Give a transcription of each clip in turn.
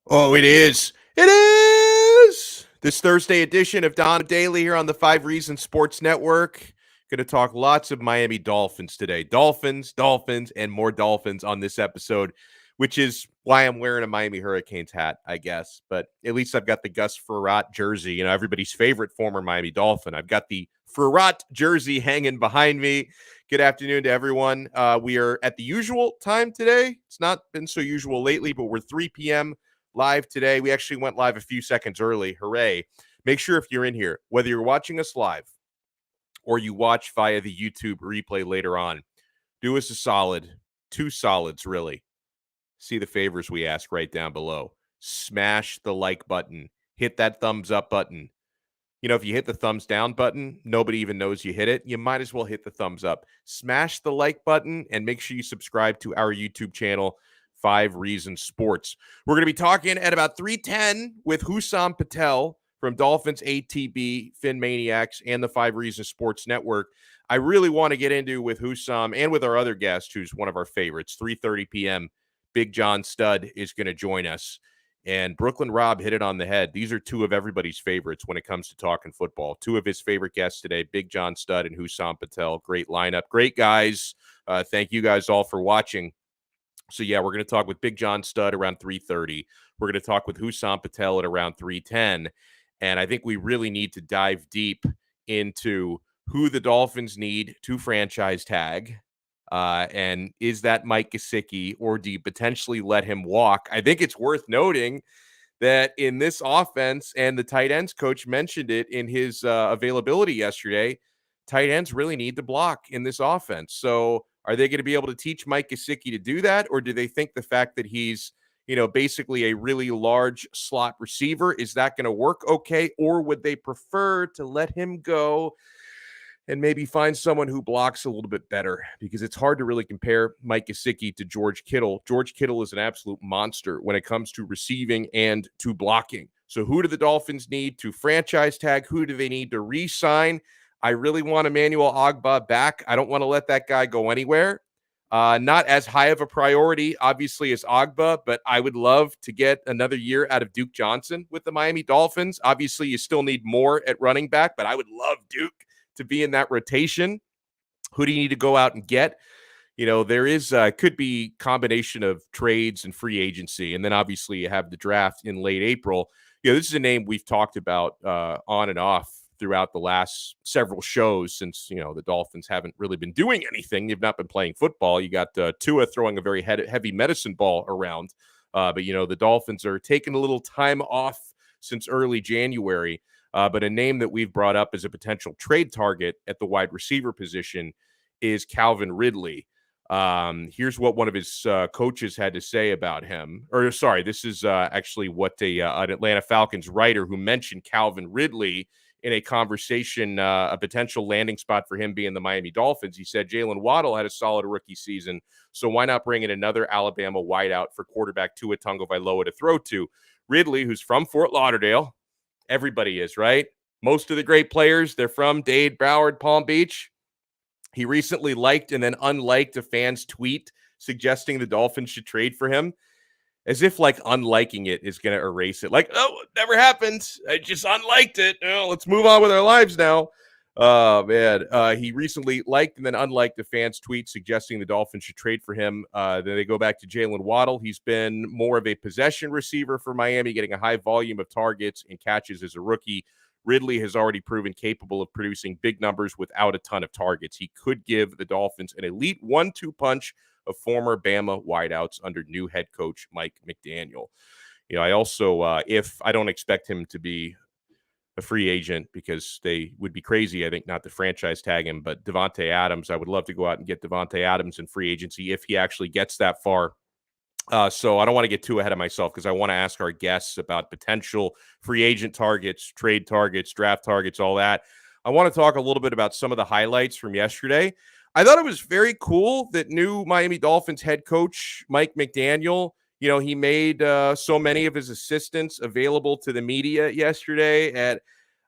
Oh, it is. It is. This Thursday edition of Donno Daily here on the 5 Reasons Sports Network. Going to talk lots of Miami Dolphins today. Dolphins, and more Dolphins on this episode, which is why I'm wearing a Miami Hurricanes hat, I guess. But at least I've got the Gus Frerotte jersey, everybody's favorite former Miami Dolphin. I've got the Frerotte jersey hanging behind me. Good afternoon to everyone. We are at the usual time today. It's not been so usual lately, but we're 3 p.m. live today. We actually went live a few seconds early. Hooray. Make sure if you're in here, whether you're watching us live or you watch via the YouTube replay later on, do us a solid, 2 solids really. See the favors we ask right down below. Smash the like button. Hit that thumbs up button. If you hit the thumbs down button, nobody even knows you hit it. You might as well hit the thumbs up. Smash the like button and make sure you subscribe to our YouTube channel, 5 Reasons Sports. We're going to be talking at about 3:10 with Hussam Patel from Dolphins ATB, Fin Maniacs, and the 5 Reasons Sports Network. I really want to get into with Hussam and with our other guest, who's one of our favorites. 3:30 p.m. Big John Stud is going to join us. And Brooklyn Rob hit it on the head. These are 2 of everybody's favorites when it comes to talking football. 2 of his favorite guests today, Big John Stud and Hussam Patel. Great lineup. Great guys. Thank you guys all for watching. So, yeah, we're going to talk with Big John Stud around 3:30. We're going to talk with Hussam Patel at around 3:10. And I think we really need to dive deep into who the Dolphins need to franchise tag. And is that Mike Gesicki, or do you potentially let him walk? I think it's worth noting that in this offense, and the tight ends coach mentioned it in his availability yesterday, tight ends really need to block in this offense. So are they going to be able to teach Mike Gesicki to do that? Or do they think the fact that he's, basically a really large slot receiver, is that going to work okay? Or would they prefer to let him go and maybe find someone who blocks a little bit better? Because it's hard to really compare Mike Gesicki to George Kittle. George Kittle is an absolute monster when it comes to receiving and to blocking. So who do the Dolphins need to franchise tag? Who do they need to re-sign? I really want Emmanuel Ogbah back. I don't want to let that guy go anywhere. Not as high of a priority, obviously, as Ogbah, but I would love to get another year out of Duke Johnson with the Miami Dolphins. Obviously, you still need more at running back, but I would love Duke to be in that rotation. Who do you need to go out and get? There is could be combination of trades and free agency, and then obviously you have the draft in late April. This is a name we've talked about on and off throughout the last several shows since the Dolphins haven't really been doing anything. They've not been playing football. You got Tua throwing a very heavy medicine ball around, but the Dolphins are taking a little time off since early January. But a name that we've brought up as a potential trade target at the wide receiver position is Calvin Ridley. Here's what one of his coaches had to say about him. Or sorry, this is actually what an Atlanta Falcons writer who mentioned Calvin Ridley in a conversation, a potential landing spot for him being the Miami Dolphins. He said Jalen Waddle had a solid rookie season, so why not bring in another Alabama wideout for quarterback Tua Tagovailoa to throw to? Ridley, who's from Fort Lauderdale, everybody is, right? Most of the great players, they're from Dade, Broward, Palm Beach. He recently liked and then unliked a fan's tweet suggesting the Dolphins should trade for him, as if like unliking it is going to erase it. Like, oh, it never happened. I just unliked it. Oh, let's move on with our lives now. Oh, man. He recently liked and then unliked a fan's tweet suggesting the Dolphins should trade for him. Then they go back to Jalen Waddle. He's been more of a possession receiver for Miami, getting a high volume of targets and catches as a rookie. Ridley has already proven capable of producing big numbers without a ton of targets. He could give the Dolphins an elite 1-2 punch of former Bama wideouts under new head coach Mike McDaniel. I also, if I don't expect him to be a free agent, because they would be crazy, I think, not to franchise tag him, but Devontae Adams, I would love to go out and get Devontae Adams in free agency if he actually gets that far. So I don't want to get too ahead of myself, because I want to ask our guests about potential free agent targets, trade targets, draft targets, all that. I want to talk a little bit about some of the highlights from yesterday. I thought it was very cool that new Miami Dolphins head coach Mike McDaniel, he made so many of his assistants available to the media yesterday. And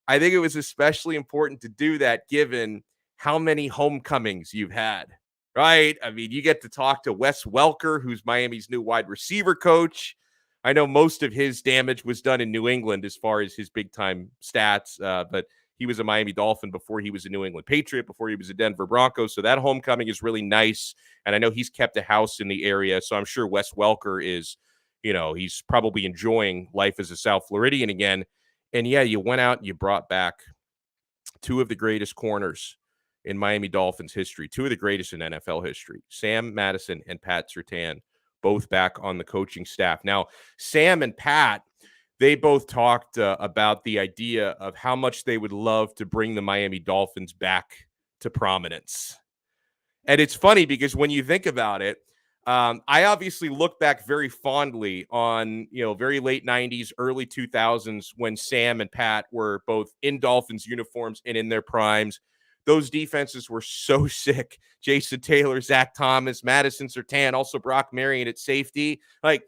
I think it was especially important to do that given how many homecomings you've had. Right? I mean, you get to talk to Wes Welker, who's Miami's new wide receiver coach. I know most of his damage was done in New England as far as his big time stats, but he was a Miami Dolphin before he was a New England Patriot, before he was a Denver Bronco. So that homecoming is really nice. And I know he's kept a house in the area. So I'm sure Wes Welker is, he's probably enjoying life as a South Floridian again. And yeah, you went out and you brought back two of the greatest corners in Miami Dolphins history, two of the greatest in NFL history, Sam Madison and Pat Surtain, both back on the coaching staff. Now, Sam and Pat, they both talked about the idea of how much they would love to bring the Miami Dolphins back to prominence. And it's funny because when you think about it, I obviously look back very fondly on, very late 90s, early 2000s when Sam and Pat were both in Dolphins uniforms and in their primes. Those defenses were so sick. Jason Taylor, Zach Thomas, Madison Surtain, also Brock Marion at safety. Like,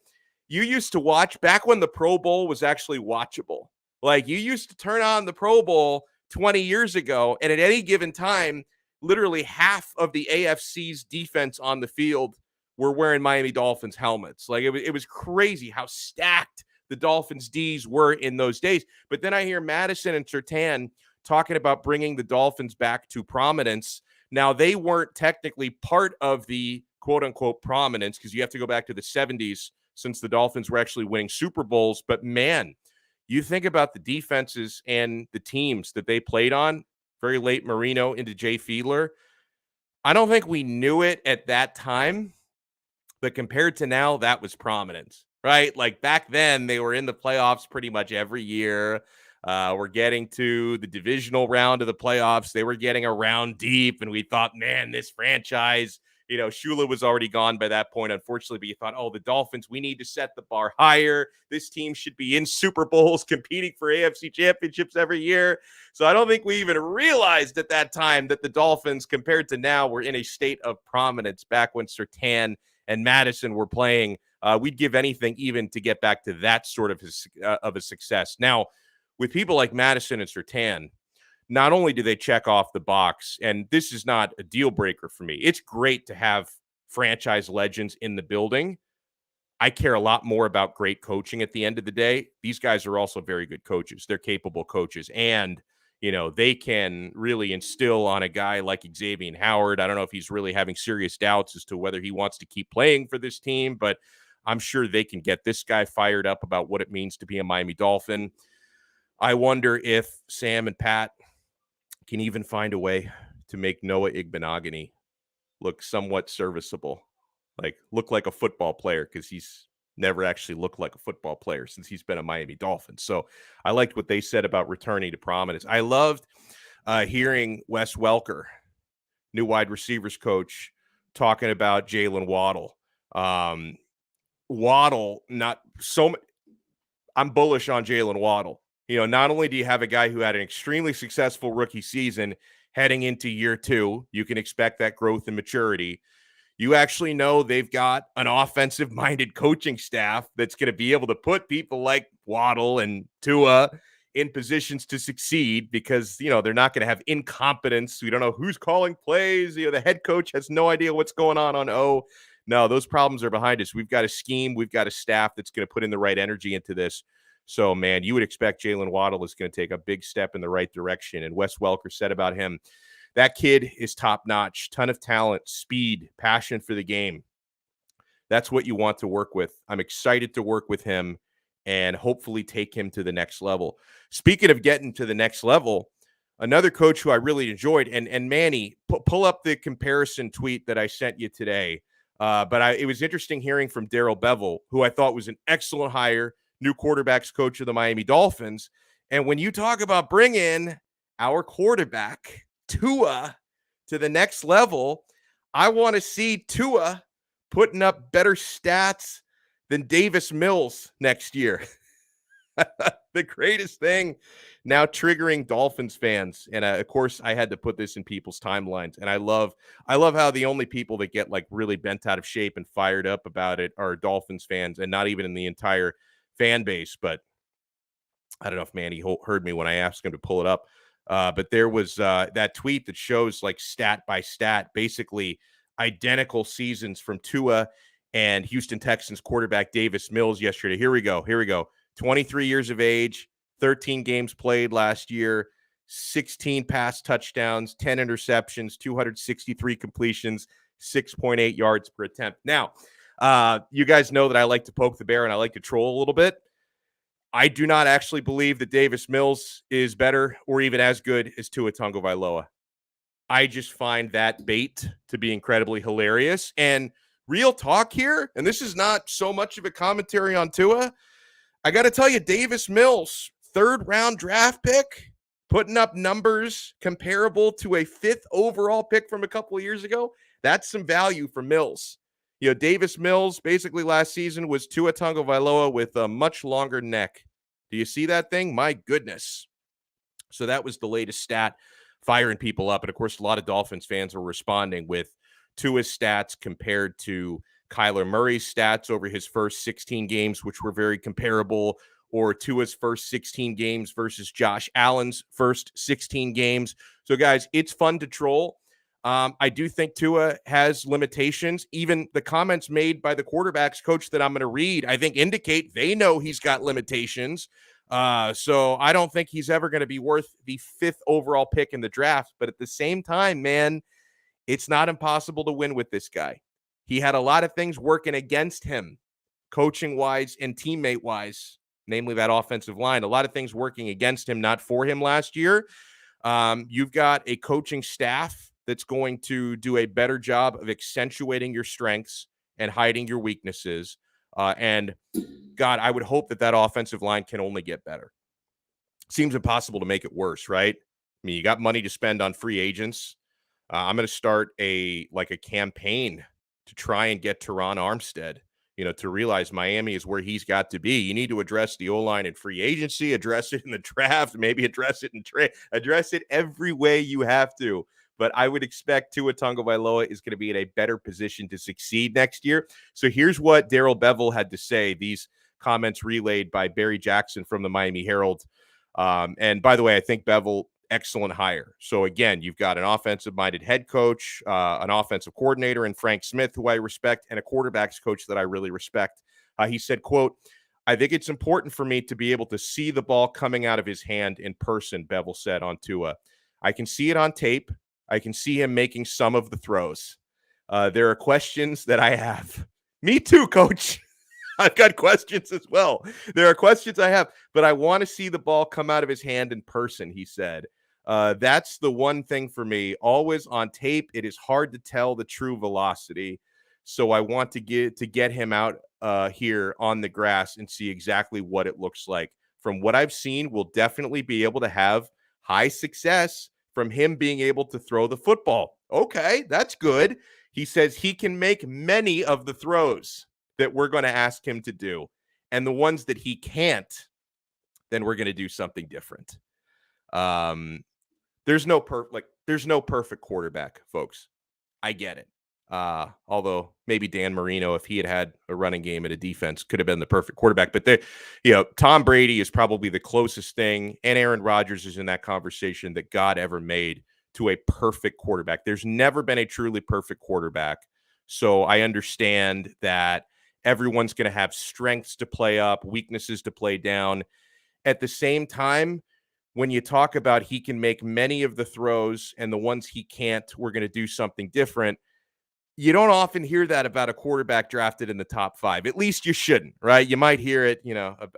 you used to watch back when the Pro Bowl was actually watchable. Like, you used to turn on the Pro Bowl 20 years ago, and at any given time, literally half of the AFC's defense on the field were wearing Miami Dolphins helmets. Like, it was crazy how stacked the Dolphins Ds were in those days. But then I hear Madison and Surtain talking about bringing the Dolphins back to prominence. Now, they weren't technically part of the quote-unquote prominence because you have to go back to the 70s since the Dolphins were actually winning Super Bowls. But, man, you think about the defenses and the teams that they played on, very late Marino into Jay Fiedler. I don't think we knew it at that time, but compared to now, that was prominence, right? Like, back then, they were in the playoffs pretty much every year. We're getting to the divisional round of the playoffs. They were getting a round deep, and we thought, man, this franchise, Shula was already gone by that point, unfortunately, but you thought, oh, the Dolphins, we need to set the bar higher. This team should be in Super Bowls, competing for AFC championships every year. So I don't think we even realized at that time that the Dolphins, compared to now, were in a state of prominence back when Surtain and Madison were playing. We'd give anything even to get back to that sort of a success. Now, with people like Madison and Surtain, not only do they check off the box, and this is not a deal breaker for me, it's great to have franchise legends in the building. I care a lot more about great coaching at the end of the day. These guys are also very good coaches. They're capable coaches, and they can really instill on a guy like Xavier Howard. I don't know if he's really having serious doubts as to whether he wants to keep playing for this team, but I'm sure they can get this guy fired up about what it means to be a Miami Dolphin. I wonder if Sam and Pat can even find a way to make Noah Igbenogany look somewhat serviceable, like look like a football player, because he's never actually looked like a football player since he's been a Miami Dolphin. So I liked what they said about returning to prominence. I loved hearing Wes Welker, new wide receivers coach, talking about Jalen Waddle. Waddle, not so I'm bullish on Jalen Waddle. Not only do you have a guy who had an extremely successful rookie season heading into year two, you can expect that growth and maturity. You actually know they've got an offensive-minded coaching staff that's going to be able to put people like Waddle and Tua in positions to succeed because, they're not going to have incompetence. We don't know who's calling plays. The head coach has no idea what's going on O. No, those problems are behind us. We've got a scheme. We've got a staff that's going to put in the right energy into this. So, man, you would expect Jalen Waddle is going to take a big step in the right direction. And Wes Welker said about him, that kid is top-notch, ton of talent, speed, passion for the game. That's what you want to work with. I'm excited to work with him and hopefully take him to the next level. Speaking of getting to the next level, another coach who I really enjoyed, and Manny, pull up the comparison tweet that I sent you today. But it was interesting hearing from Daryl Bevell, who I thought was an excellent hire, new quarterbacks coach of the Miami Dolphins. And when you talk about bringing our quarterback, Tua, to the next level, I want to see Tua putting up better stats than Davis Mills next year. The greatest thing now triggering Dolphins fans. And of course, I had to put this in people's timelines. And I love how the only people that get like really bent out of shape and fired up about it are Dolphins fans, and not even in the entire fan base. But I don't know if Manny heard me when I asked him to pull it up. But there was that tweet that shows like stat by stat, basically identical seasons from Tua and Houston Texans quarterback Davis Mills yesterday. Here we go. 23 years of age, 13 games played last year, 16 pass touchdowns, 10 interceptions, 263 completions, 6.8 yards per attempt. Now, you guys know that I like to poke the bear and I like to troll a little bit. I do not actually believe that Davis Mills is better or even as good as Tua Tagovailoa. I just find that bait to be incredibly hilarious. And real talk here, and this is not so much of a commentary on Tua, I got to tell you, Davis Mills, 3rd-round draft pick, putting up numbers comparable to a 5th overall pick from a couple of years ago. That's some value for Mills. You know, Davis Mills basically last season was Tua Tagovailoa with a much longer neck. Do you see that thing? My goodness. So that was the latest stat firing people up. And of course, a lot of Dolphins fans were responding with Tua's stats compared to Kyler Murray's stats over his first 16 games, which were very comparable, or Tua's first 16 games versus Josh Allen's first 16 games. So guys, it's fun to troll. I do think Tua has limitations. Even the comments made by the quarterbacks coach that I'm going to read, I think indicate they know he's got limitations. So I don't think he's ever going to be worth the 5th overall pick in the draft. But at the same time, man, it's not impossible to win with this guy. He had a lot of things working against him, coaching-wise and teammate-wise, namely that offensive line. A lot of things working against him, not for him last year. You've got a coaching staff that's going to do a better job of accentuating your strengths and hiding your weaknesses. And God, I would hope that offensive line can only get better. Seems impossible to make it worse, right? I mean, you got money to spend on free agents. I'm going to start a campaign to try and get Teron Armstead, to realize Miami is where he's got to be. You need to address the O-line in free agency, address it in the draft, maybe address it in trade, address it every way you have to. But I would expect Tua Tagovailoa is going to be in a better position to succeed next year. So here's what Daryl Bevell had to say. These comments relayed by Barry Jackson from the Miami Herald. And by the way, I think Bevell, excellent hire. So again, you've got an offensive-minded head coach, an offensive coordinator in Frank Smith, who I respect, and a quarterbacks coach that I really respect. He said, quote, "I think it's important for me to be able to see the ball coming out of his hand in person," Bevell said on Tua. "I can see it on tape. I can see him making some of the throws. There are questions that I have." Me too, coach. I've got questions as well. There are questions I have, but I want to see the ball come out of his hand in person, he said. That's the one thing for me. Always on tape, it is hard to tell the true velocity. So I want to get him out here on the grass and see exactly what it looks like. From what I've seen, we'll definitely be able to have high success from him being able to throw the football. Okay, that's good. He says he can make many of the throws that we're going to ask him to do. And the ones that he can't, then we're going to do something different. There's no perfect quarterback, folks. I get it. Although maybe Dan Marino, if he had a running game and a defense, could have been the perfect quarterback. But Tom Brady is probably the closest thing, and Aaron Rodgers is in that conversation that God ever made to a perfect quarterback. There's never been a truly perfect quarterback. So I understand that everyone's going to have strengths to play up, weaknesses to play down. At the same time, when you talk about he can make many of the throws and the ones he can't, we're going to do something different. You don't often hear that about a quarterback drafted in the top 5. At least you shouldn't, right? You might hear it,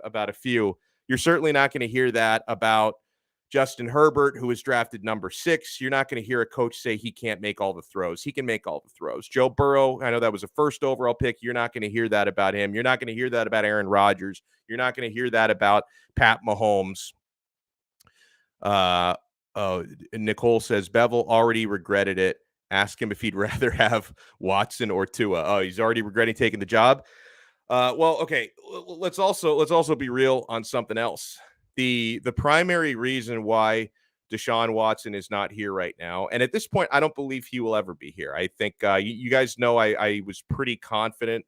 about a few. You're certainly not going to hear that about Justin Herbert, who was drafted number 6. You're not going to hear a coach say he can't make all the throws. He can make all the throws. Joe Burrow, I know that was a first overall pick. You're not going to hear that about him. You're not going to hear that about Aaron Rodgers. You're not going to hear that about Pat Mahomes. Nicole says, Bevell already regretted it. Ask him if he'd rather have Watson or Tua. Oh, he's already regretting taking the job. Well, okay. Let's also be real on something else. The primary reason why Deshaun Watson is not here right now, and at this point, I don't believe he will ever be here. I think you guys know I was pretty confident,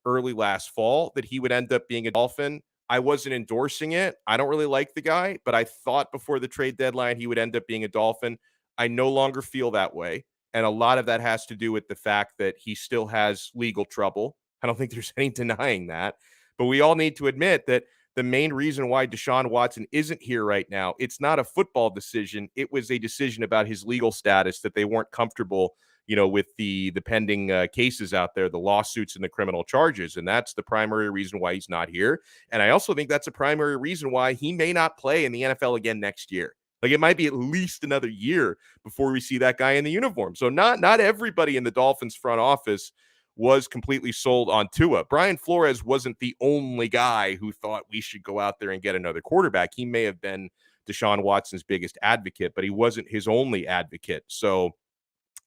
early last fall that he would end up being a Dolphin. I wasn't endorsing it. I don't really like the guy, but I thought before the trade deadline he would end up being a Dolphin. I no longer feel that way. And a lot of that has to do with the fact that he still has legal trouble. I don't think there's any denying that. But we all need to admit that the main reason why Deshaun Watson isn't here right now, it's not a football decision. It was a decision about his legal status that they weren't comfortable, with the pending cases out there, the lawsuits and the criminal charges. And that's the primary reason why he's not here. And I also think that's a primary reason why he may not play in the NFL again next year. Like, it might be at least another year before we see that guy in the uniform. So not everybody in the Dolphins front office was completely sold on Tua. Brian Flores wasn't the only guy who thought we should go out there and get another quarterback. He may have been Deshaun Watson's biggest advocate, but he wasn't his only advocate. So,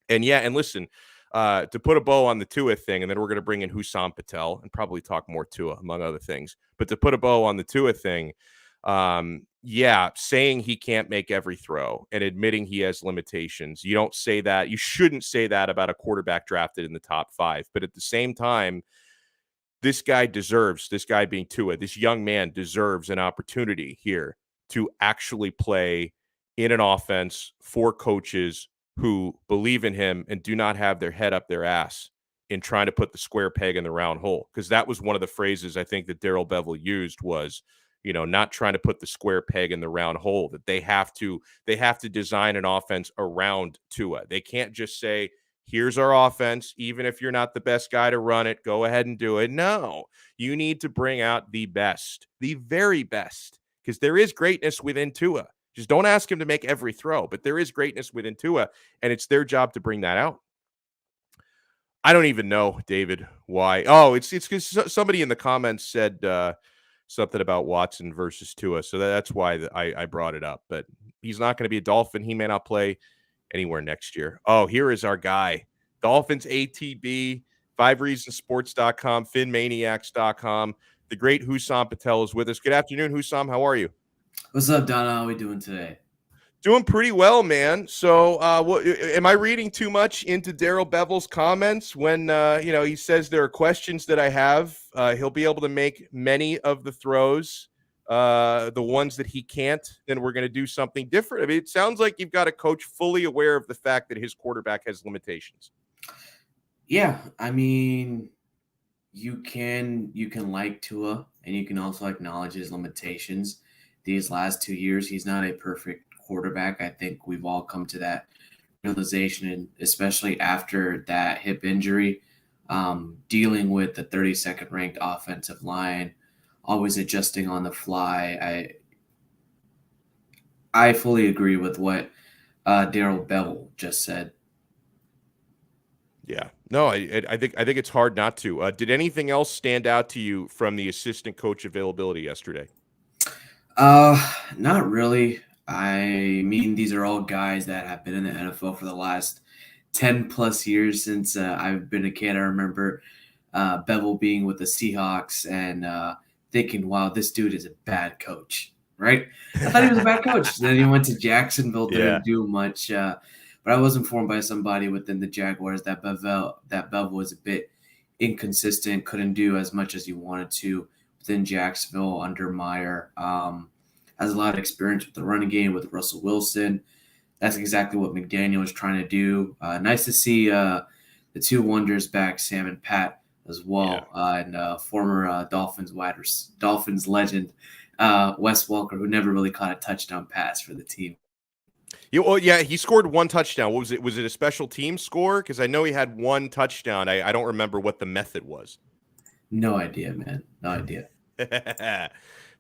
and listen, to put a bow on the Tua thing, and then we're going to bring in Hussam Patel and probably talk more Tua, among other things. But to put a bow on the Tua thing, saying he can't make every throw and admitting he has limitations. You don't say that. You shouldn't say that about a quarterback drafted in the top 5. But at the same time, this guy being Tua, this young man deserves an opportunity here to actually play in an offense for coaches who believe in him and do not have their head up their ass in trying to put the square peg in the round hole. Because that was one of the phrases I think that Daryl Bevell used was, not trying to put the square peg in the round hole, that they have to design an offense around Tua. They can't just say, here's our offense. Even if you're not the best guy to run it, go ahead and do it. No, you need to bring out the best, the very best, because there is greatness within Tua. Just don't ask him to make every throw, but there is greatness within Tua, and it's their job to bring that out. I don't even know, David, why. Oh, it's because somebody in the comments said something about Watson versus Tua, so that's why I brought it up. But he's not going to be a Dolphin. He may not play anywhere next year. Oh, here is our guy, Dolphins ATB, 5reasonsports.com, finmaniacs.com. The great Hussam Patel is with us. Good afternoon, Hussam. How are you? What's up, Donno? How are we doing today? Doing pretty well, man. So, am I reading too much into Daryl Bevell's comments when, he says there are questions that I have? He'll be able to make many of the throws, the ones that he can't, then we're going to do something different. I mean, it sounds like you've got a coach fully aware of the fact that his quarterback has limitations. Yeah, I mean, you can like Tua, and you can also acknowledge his limitations. These last 2 years, he's not a perfect quarterback. I think we've all come to that realization, and especially after that hip injury, dealing with the 32nd ranked offensive line, always adjusting on the fly. I fully agree with what Daryl Bevell just said. Yeah, no, I think it's hard not to. Did anything else stand out to you from the assistant coach availability yesterday? Not really. I mean, these are all guys that have been in the NFL for the last 10 plus years since I've been a kid. I remember Bevel being with the Seahawks and thinking, wow, this dude is a bad coach, right? I thought he was a bad coach. Then he went to Jacksonville, didn't do much. But I was informed by somebody within the Jaguars that Bevel was a bit inconsistent, couldn't do as much as he wanted to within Jacksonville under Meyer. Has a lot of experience with the running game with Russell Wilson. That's exactly what McDaniel was trying to do. Nice to see the two wonders back, Sam and Pat, as well, and former Dolphins legend Wes Welker, who never really caught a touchdown pass for the team. He scored one touchdown. What was it? Was it a special team score? Because I know he had one touchdown. I don't remember what the method was. No idea, man. No idea.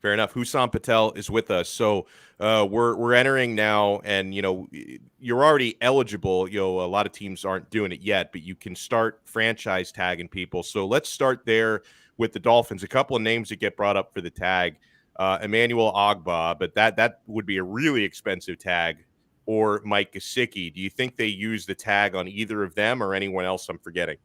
Fair enough. Hussam Patel is with us. So we're entering now, and you're already eligible. A lot of teams aren't doing it yet, but you can start franchise tagging people. So let's start there with the Dolphins. A couple of names that get brought up for the tag. Emmanuel Ogbah, but that would be a really expensive tag, or Mike Gesicki. Do you think they use the tag on either of them or anyone else I'm forgetting?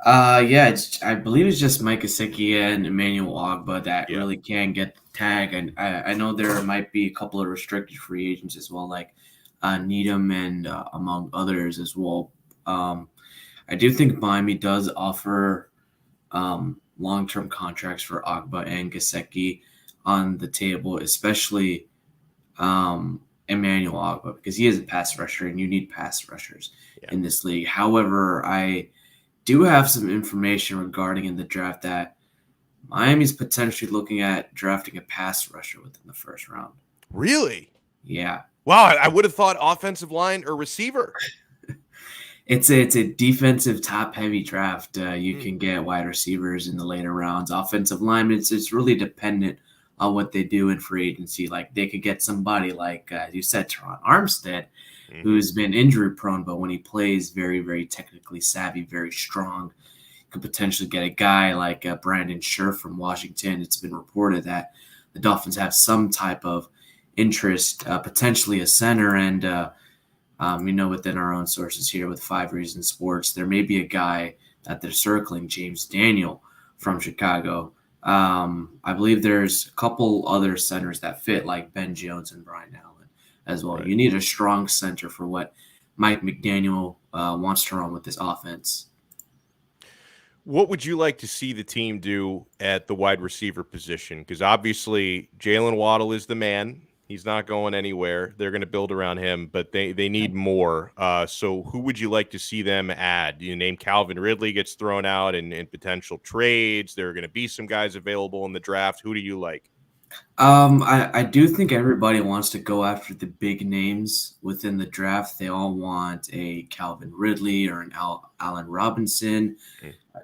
I believe it's just Mike Gesicki and Emmanuel Ogbah that really can get the tag, and I know there might be a couple of restricted free agents as well, like Needham and among others as well. I do think Miami does offer long-term contracts for Ogbah and Gesicki on the table, especially Emmanuel Ogbah because he is a pass rusher, and you need pass rushers Yeah. in this league. However, I do have some information regarding in the draft that Miami's potentially looking at drafting a pass rusher within the first round. Really? Yeah. Wow, I would have thought offensive line or receiver. It's a defensive top heavy draft. You can get wide receivers in the later rounds. Offensive linemen, it's really dependent on what they do in free agency. Like they could get somebody like you said, Teron Armstead, who's been injury prone, but when he plays, very very technically savvy, very strong. Could potentially get a guy like Brandon Scherf from Washington. It's been reported that the Dolphins have some type of interest, potentially a center, and within our own sources here with 5 Reasons Sports, there may be a guy that they're circling, James Daniel from Chicago. I believe there's a couple other centers that fit, like Ben Jones and Brian Allen as well. Right. You need a strong center for what Mike McDaniel wants to run with this offense. What would you like to see the team do at the wide receiver position? Because obviously Jalen Waddle is the man. He's not going anywhere. They're going to build around him, but they need more. So who would you like to see them add? You name Calvin Ridley gets thrown out in potential trades. There are going to be some guys available in the draft. Who do you like? I do think everybody wants to go after the big names within the draft. They all want a Calvin Ridley or an Allen Robinson.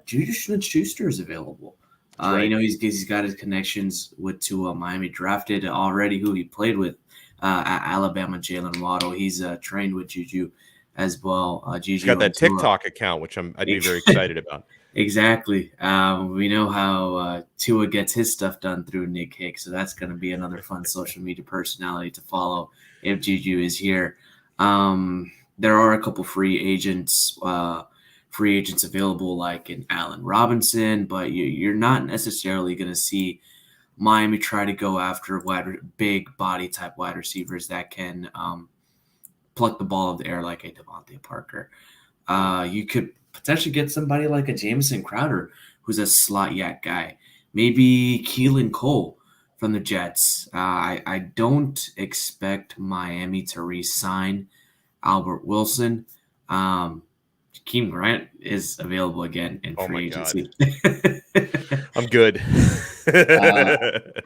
Juju Smith-Schuster is available. Right. He's got his connections with Tua. Miami drafted already who he played with at Alabama, Jalen Waddle. He's trained with Juju as well. Juju He's got that Tua. TikTok account, which I'd be very excited about. Exactly. We know how Tua gets his stuff done through Nick Hicks, so that's going to be another fun social media personality to follow if Juju is here. There are a couple free agents available, like an Allen Robinson, but you're not necessarily going to see Miami try to go after big body type wide receivers that can pluck the ball of the air like a Devontae Parker. You could potentially get somebody like a Jamison Crowder, who's a slot yak guy. Maybe Keelan Cole from the Jets. I don't expect Miami to re-sign Albert Wilson. Jakeem Grant is available again in free agency. I'm good.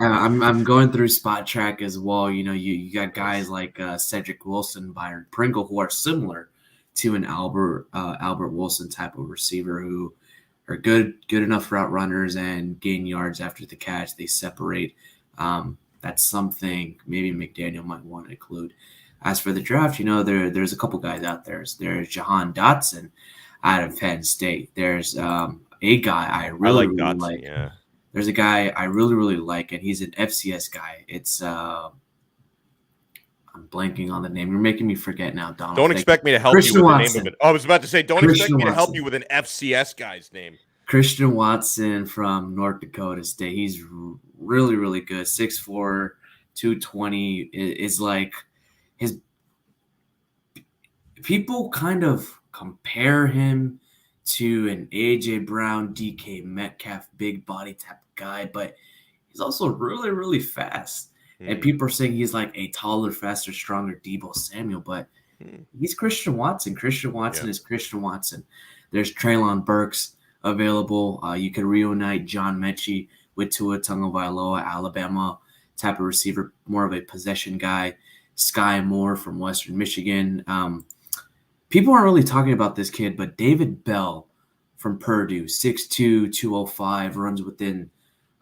I'm going through Spot Track as well. You got guys like Cedric Wilson, Byron Pringle, who are similar to an Albert Wilson type of receiver, who are good enough route runners and gain yards after the catch. They separate. That's something maybe McDaniel might want to include. As for the draft, there's a couple guys out there. There's Jahan Dotson out of Penn State. There's a guy I really Dotson, like. Yeah. There's a guy I really like, and he's an FCS guy. It's I'm blanking on the name. You're making me forget now, Donno. Don't expect me to help you with the name of it. I was about to say, don't expect me to help you with an FCS guy's name. Christian Watson from North Dakota State. He's really good. 6'4", 220 is like his. People kind of compare him to an AJ Brown, DK Metcalf, big body type guy, but he's also really fast. And people are saying he's like a taller, faster, stronger Deebo Samuel, but he's Christian Watson. Christian Watson is Christian Watson. There's Treylon Burks available. You could reunite John Mechie with Tua Tagovailoa, Alabama type of receiver, more of a possession guy. Sky Moore from Western Michigan. People aren't really talking about this kid, but David Bell from Purdue, 6'2", 205, runs within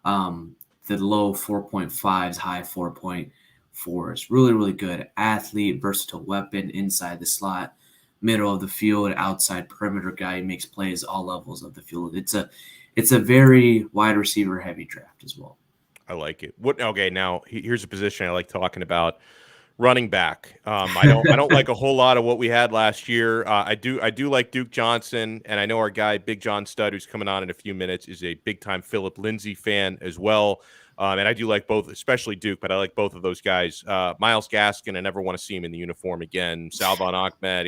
the low 4.5s, high 4.4s. Really good athlete, versatile weapon inside the slot, middle of the field, outside perimeter guy. He makes plays all levels of the field. It's a very wide receiver heavy draft as well. I like it. Okay, now here's a position I like talking about. Running back. I don't like a whole lot of what we had last year. I do like Duke Johnson, and I know our guy Big John Stud, who's coming on in a few minutes, is a big time Philip Lindsay fan as well. And I do like both, especially Duke, but I like both of those guys. Myles Gaskin, I never want to see him in the uniform again. Salvon Ahmed,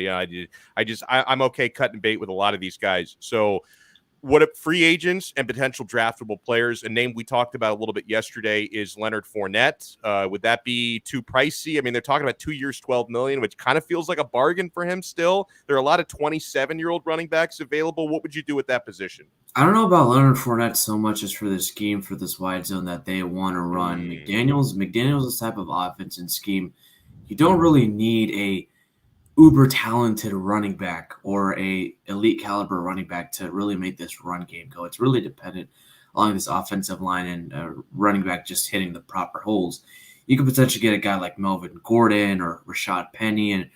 I'm okay cutting bait with a lot of these guys. So what if free agents and potential draftable players? A name we talked about a little bit yesterday is Leonard Fournette. Would that be too pricey? I mean, they're talking about 2 years, $12 million, which kind of feels like a bargain for him still. There are a lot of 27-year-old running backs available. What would you do with that position? I don't know about Leonard Fournette so much as for the scheme for this wide zone that they want to run. McDaniels' type of offense and scheme, you don't really need a uber talented running back or a elite caliber running back to really make this run game go. It's really dependent on this offensive line and running back just hitting the proper holes. You could potentially get a guy like Melvin Gordon or Rashad Penny and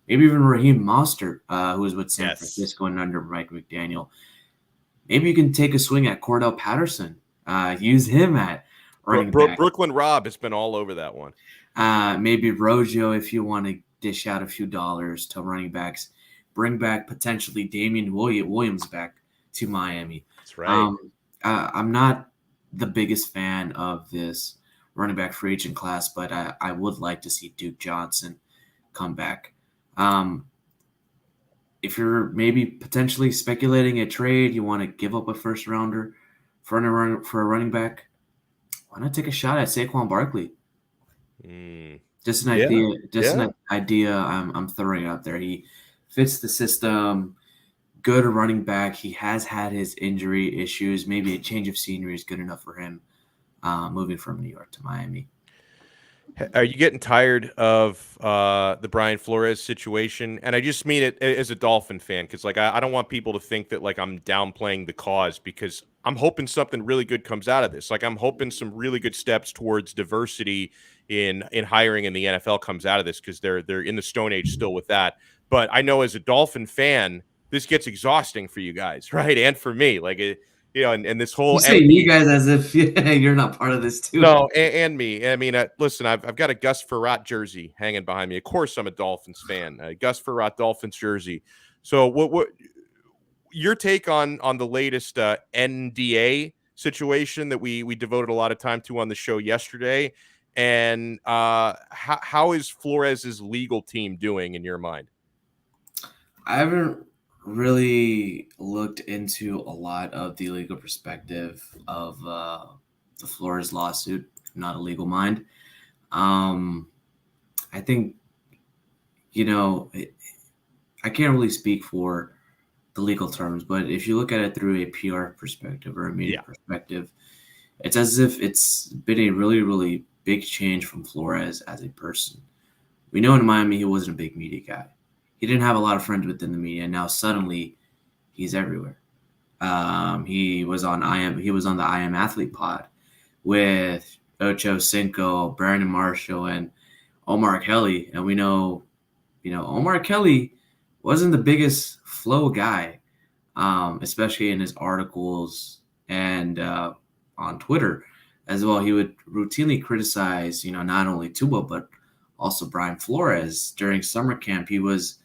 maybe even Raheem Mostert, who is with San Francisco and under Mike McDaniel. Maybe you can take a swing at Cordell Patterson. Use him at running back. Brooklyn Rob has been all over that one. Maybe Rojo if you want to dish out a few dollars to running backs. Bring back potentially Damian Williams back to Miami. That's right. I'm not the biggest fan of this running back free agent class, but I would like to see Duke Johnson come back. If you're maybe potentially speculating a trade, you want to give up a first rounder for a running back, why not take a shot at Saquon Barkley? Just an idea. An idea I'm throwing out there. He fits the system. Good running back. He has had his injury issues. Maybe a change of scenery is good enough for him. Moving from New York to Miami. Are you getting tired of the Brian Flores situation? And I just mean it as a Dolphin fan, because like I don't want people to think that like I'm downplaying the cause, because I'm hoping something really good comes out of this. Like I'm hoping some really good steps towards diversity in hiring in the NFL comes out of this, because they're in the Stone Age still with that. But I know as a Dolphin fan, this gets exhausting for you guys, right? And for me, like it. You know, and this whole you say you guys as if you're not part of this too. No, and me. I mean, listen, I've got a Gus Frerotte jersey hanging behind me. Of course, I'm a Dolphins fan. Gus Frerotte Dolphins jersey. So, what your take on the latest NDA situation that we devoted a lot of time to on the show yesterday, and how is Flores' legal team doing in your mind? I haven't really looked into a lot of the legal perspective of the Flores lawsuit. Not a legal mind. I think, I can't really speak for the legal terms, but if you look at it through a PR perspective or a media perspective, it's as if it's been a really, really big change from Flores as a person. We know in Miami he wasn't a big media guy. He didn't have a lot of friends within the media. Now suddenly, he's everywhere. He was on the I Am Athlete pod with Ocho Cinco, Brandon Marshall, and Omar Kelly. And we know, Omar Kelly wasn't the biggest flow guy, especially in his articles and on Twitter as well. He would routinely criticize, not only Tua but also Brian Flores during summer camp. He was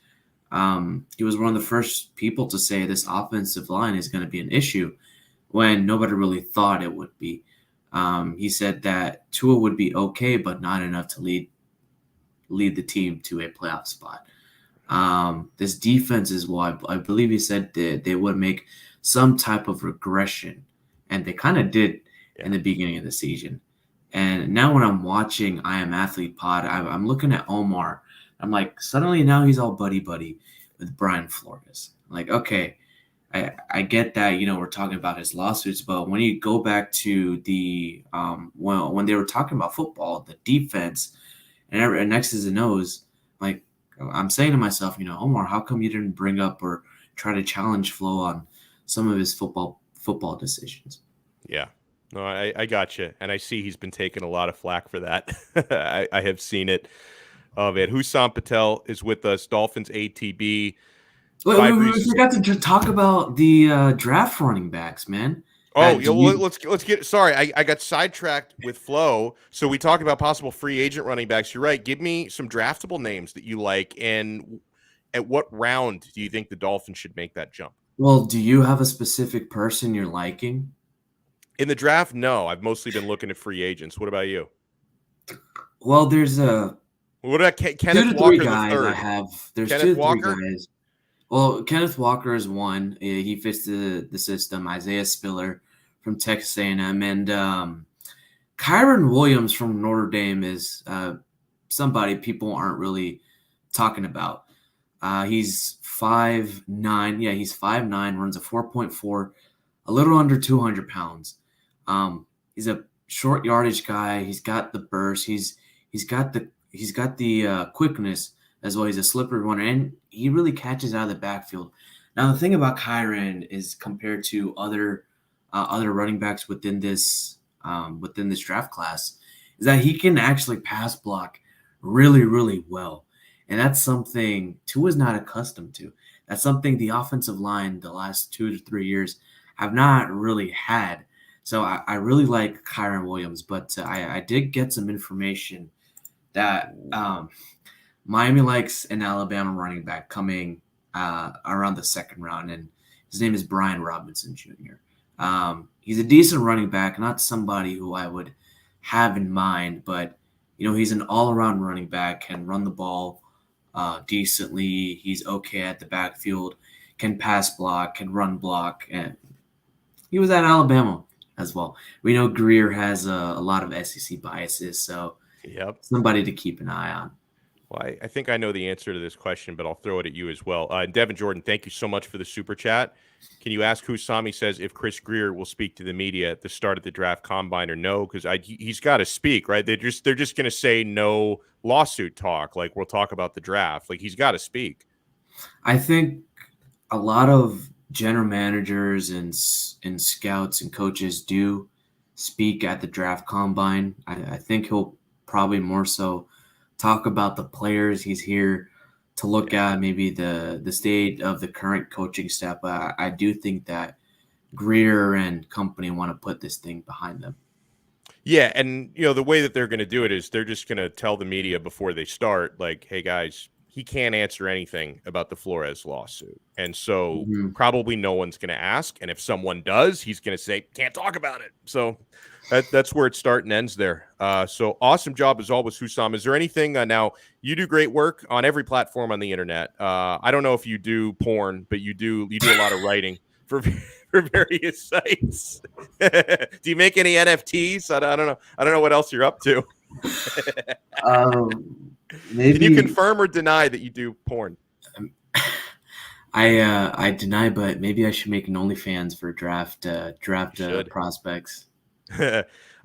one of the first people to say this offensive line is going to be an issue when nobody really thought it would be. He said that Tua would be okay, but not enough to lead the team to a playoff spot. This defense is why I believe he said that they would make some type of regression, and they kind of did in the beginning of the season. And now when I'm watching I Am Athlete pod, I'm looking at Omar. I'm like, suddenly now he's all buddy-buddy with Brian Flores. I'm like, okay, I get that, we're talking about his lawsuits, but when you go back to the when they were talking about football, the defense, and X's and O's, like I'm saying to myself, Omar, how come you didn't bring up or try to challenge Flo on some of his football decisions? Yeah. No, I got you. And I see he's been taking a lot of flack for that. I have seen it. Of it. Hussam Patel is with us, Dolphins ATB. We forgot to talk about the draft running backs, man. Oh, let's get. Sorry, I got sidetracked with Flo. So we talked about possible free agent running backs. You're right. Give me some draftable names that you like, and at what round do you think the Dolphins should make that jump? Well, do you have a specific person you're liking in the draft? No, I've mostly been looking at free agents. What about you? Well, there's what about Kenneth Walker the third? There's Kenneth Walker? 3 guys. Well, Kenneth Walker is one. He fits the system. Isaiah Spiller from Texas A&M, and Kyron Williams from Notre Dame is somebody people aren't really talking about. He's 5'9". Yeah, he's 5'9", runs a 4.4, a little under 200 pounds. He's a short yardage guy. He's got the burst. He's got the quickness as well. He's a slippery runner, and he really catches out of the backfield. Now, the thing about Kyron is compared to other running backs within this draft class is that he can actually pass block really, really well. And that's something Tua's not accustomed to. That's something the offensive line the last 2 to 3 years have not really had. So I really like Kyron Williams, but I did get some information that Miami likes an Alabama running back coming around the second round, and his name is Brian Robinson Jr. He's a decent running back, not somebody who I would have in mind, but he's an all-around running back, can run the ball decently. He's okay at the backfield, can pass block, can run block, and he was at Alabama as well. We know Greer has a lot of SEC biases, so Yep. somebody to keep an eye on. Well, I think I know the answer to this question, but I'll throw it at you as well. Devin Jordan, thank you so much for the super chat. Can you ask Hussam, he says, if Chris Greer will speak to the media at the start of the draft combine or no? Because he's got to speak, right? They're just going to say no lawsuit talk. Like, we'll talk about the draft. Like, he's got to speak. I think a lot of general managers and scouts and coaches do speak at the draft combine. I think he'll probably more so talk about the players he's here to look at, maybe the state of the current coaching staff. I do think that Greer and company want to put this thing behind them. Yeah, and the way that they're going to do it is they're just going to tell the media before they start, like, hey guys, he can't answer anything about the Flores lawsuit. And so probably no one's going to ask. And if someone does, he's going to say, can't talk about it. So that's where it starts and ends there. So awesome job as always, Hussam. Is there anything now? You do great work on every platform on the internet. I don't know if you do porn, but you do a lot of writing for various sites. Do you make any NFTs? I don't know. I don't know what else you're up to. Maybe. Can you confirm or deny that you do porn? I deny, but maybe I should make an OnlyFans for draft prospects. I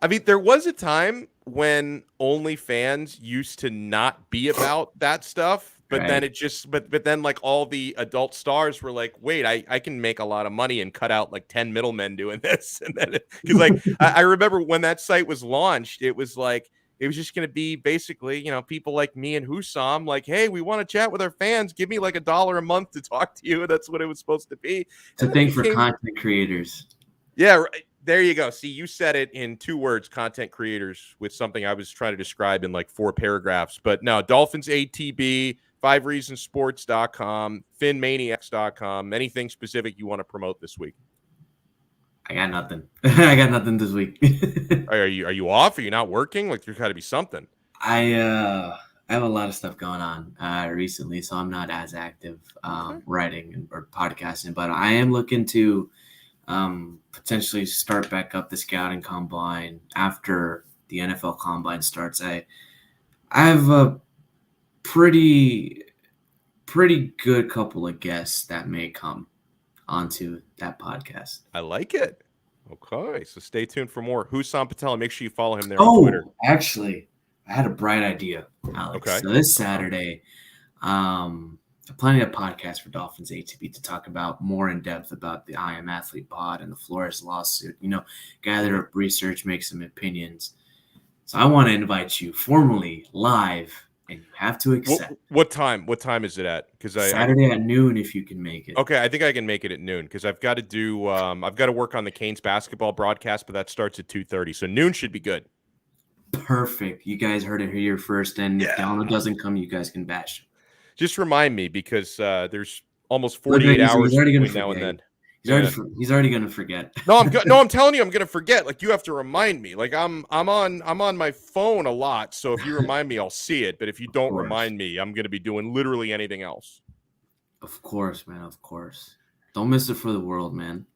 mean, there was a time when OnlyFans used to not be about that stuff, but Right. then it just, but then like all the adult stars were like, wait, I can make a lot of money and cut out like 10 middlemen doing this. And then, because like, I remember when that site was launched, it was like, it was just going to be basically, people like me and Hussam, like, hey, we want to chat with our fans. Give me like $1 a month to talk to you. That's what it was supposed to be. It's a thing for content creators. Yeah, right. There you go. See, you said it in 2 words, content creators, with something I was trying to describe in like 4 paragraphs. But no, Dolphins ATB, 5reasonsports.com, finmaniacs.com, anything specific you want to promote this week? I got nothing. I got nothing this week. Are you off? Are you not working? Like, there's got to be something. I have a lot of stuff going on recently, so I'm not as active writing or podcasting, but I am looking to potentially start back up the scouting combine after the NFL combine starts. I have a pretty good couple of guests that may come onto that podcast. I like it. Okay, so stay tuned for more. Hussam Patel, make sure you follow him there on Twitter. Actually, I had a bright idea, Alex. Okay. So this Saturday, I'm planning a podcast for Dolphins ATB to talk about more in depth about the I Am Athlete pod and the Flores lawsuit. Gather up research, make some opinions. So I want to invite you formally live, and you have to accept. What time? What time is it at? Because Saturday at noon, if you can make it. Okay, I think I can make it at noon because I've got to do. I've got to work on the Canes basketball broadcast, but that starts at 2:30, so noon should be good. Perfect. You guys heard it here first, and if Donno doesn't come, you guys can bash him. Just remind me because there's almost 48 hours between now and then. He's already gonna forget. No, I'm telling you, I'm gonna forget. Like, you have to remind me. Like, I'm on my phone a lot, so if you remind me, I'll see it. But if you don't remind me, I'm gonna be doing literally anything else. Of course, man. Of course. Don't miss it for the world, man.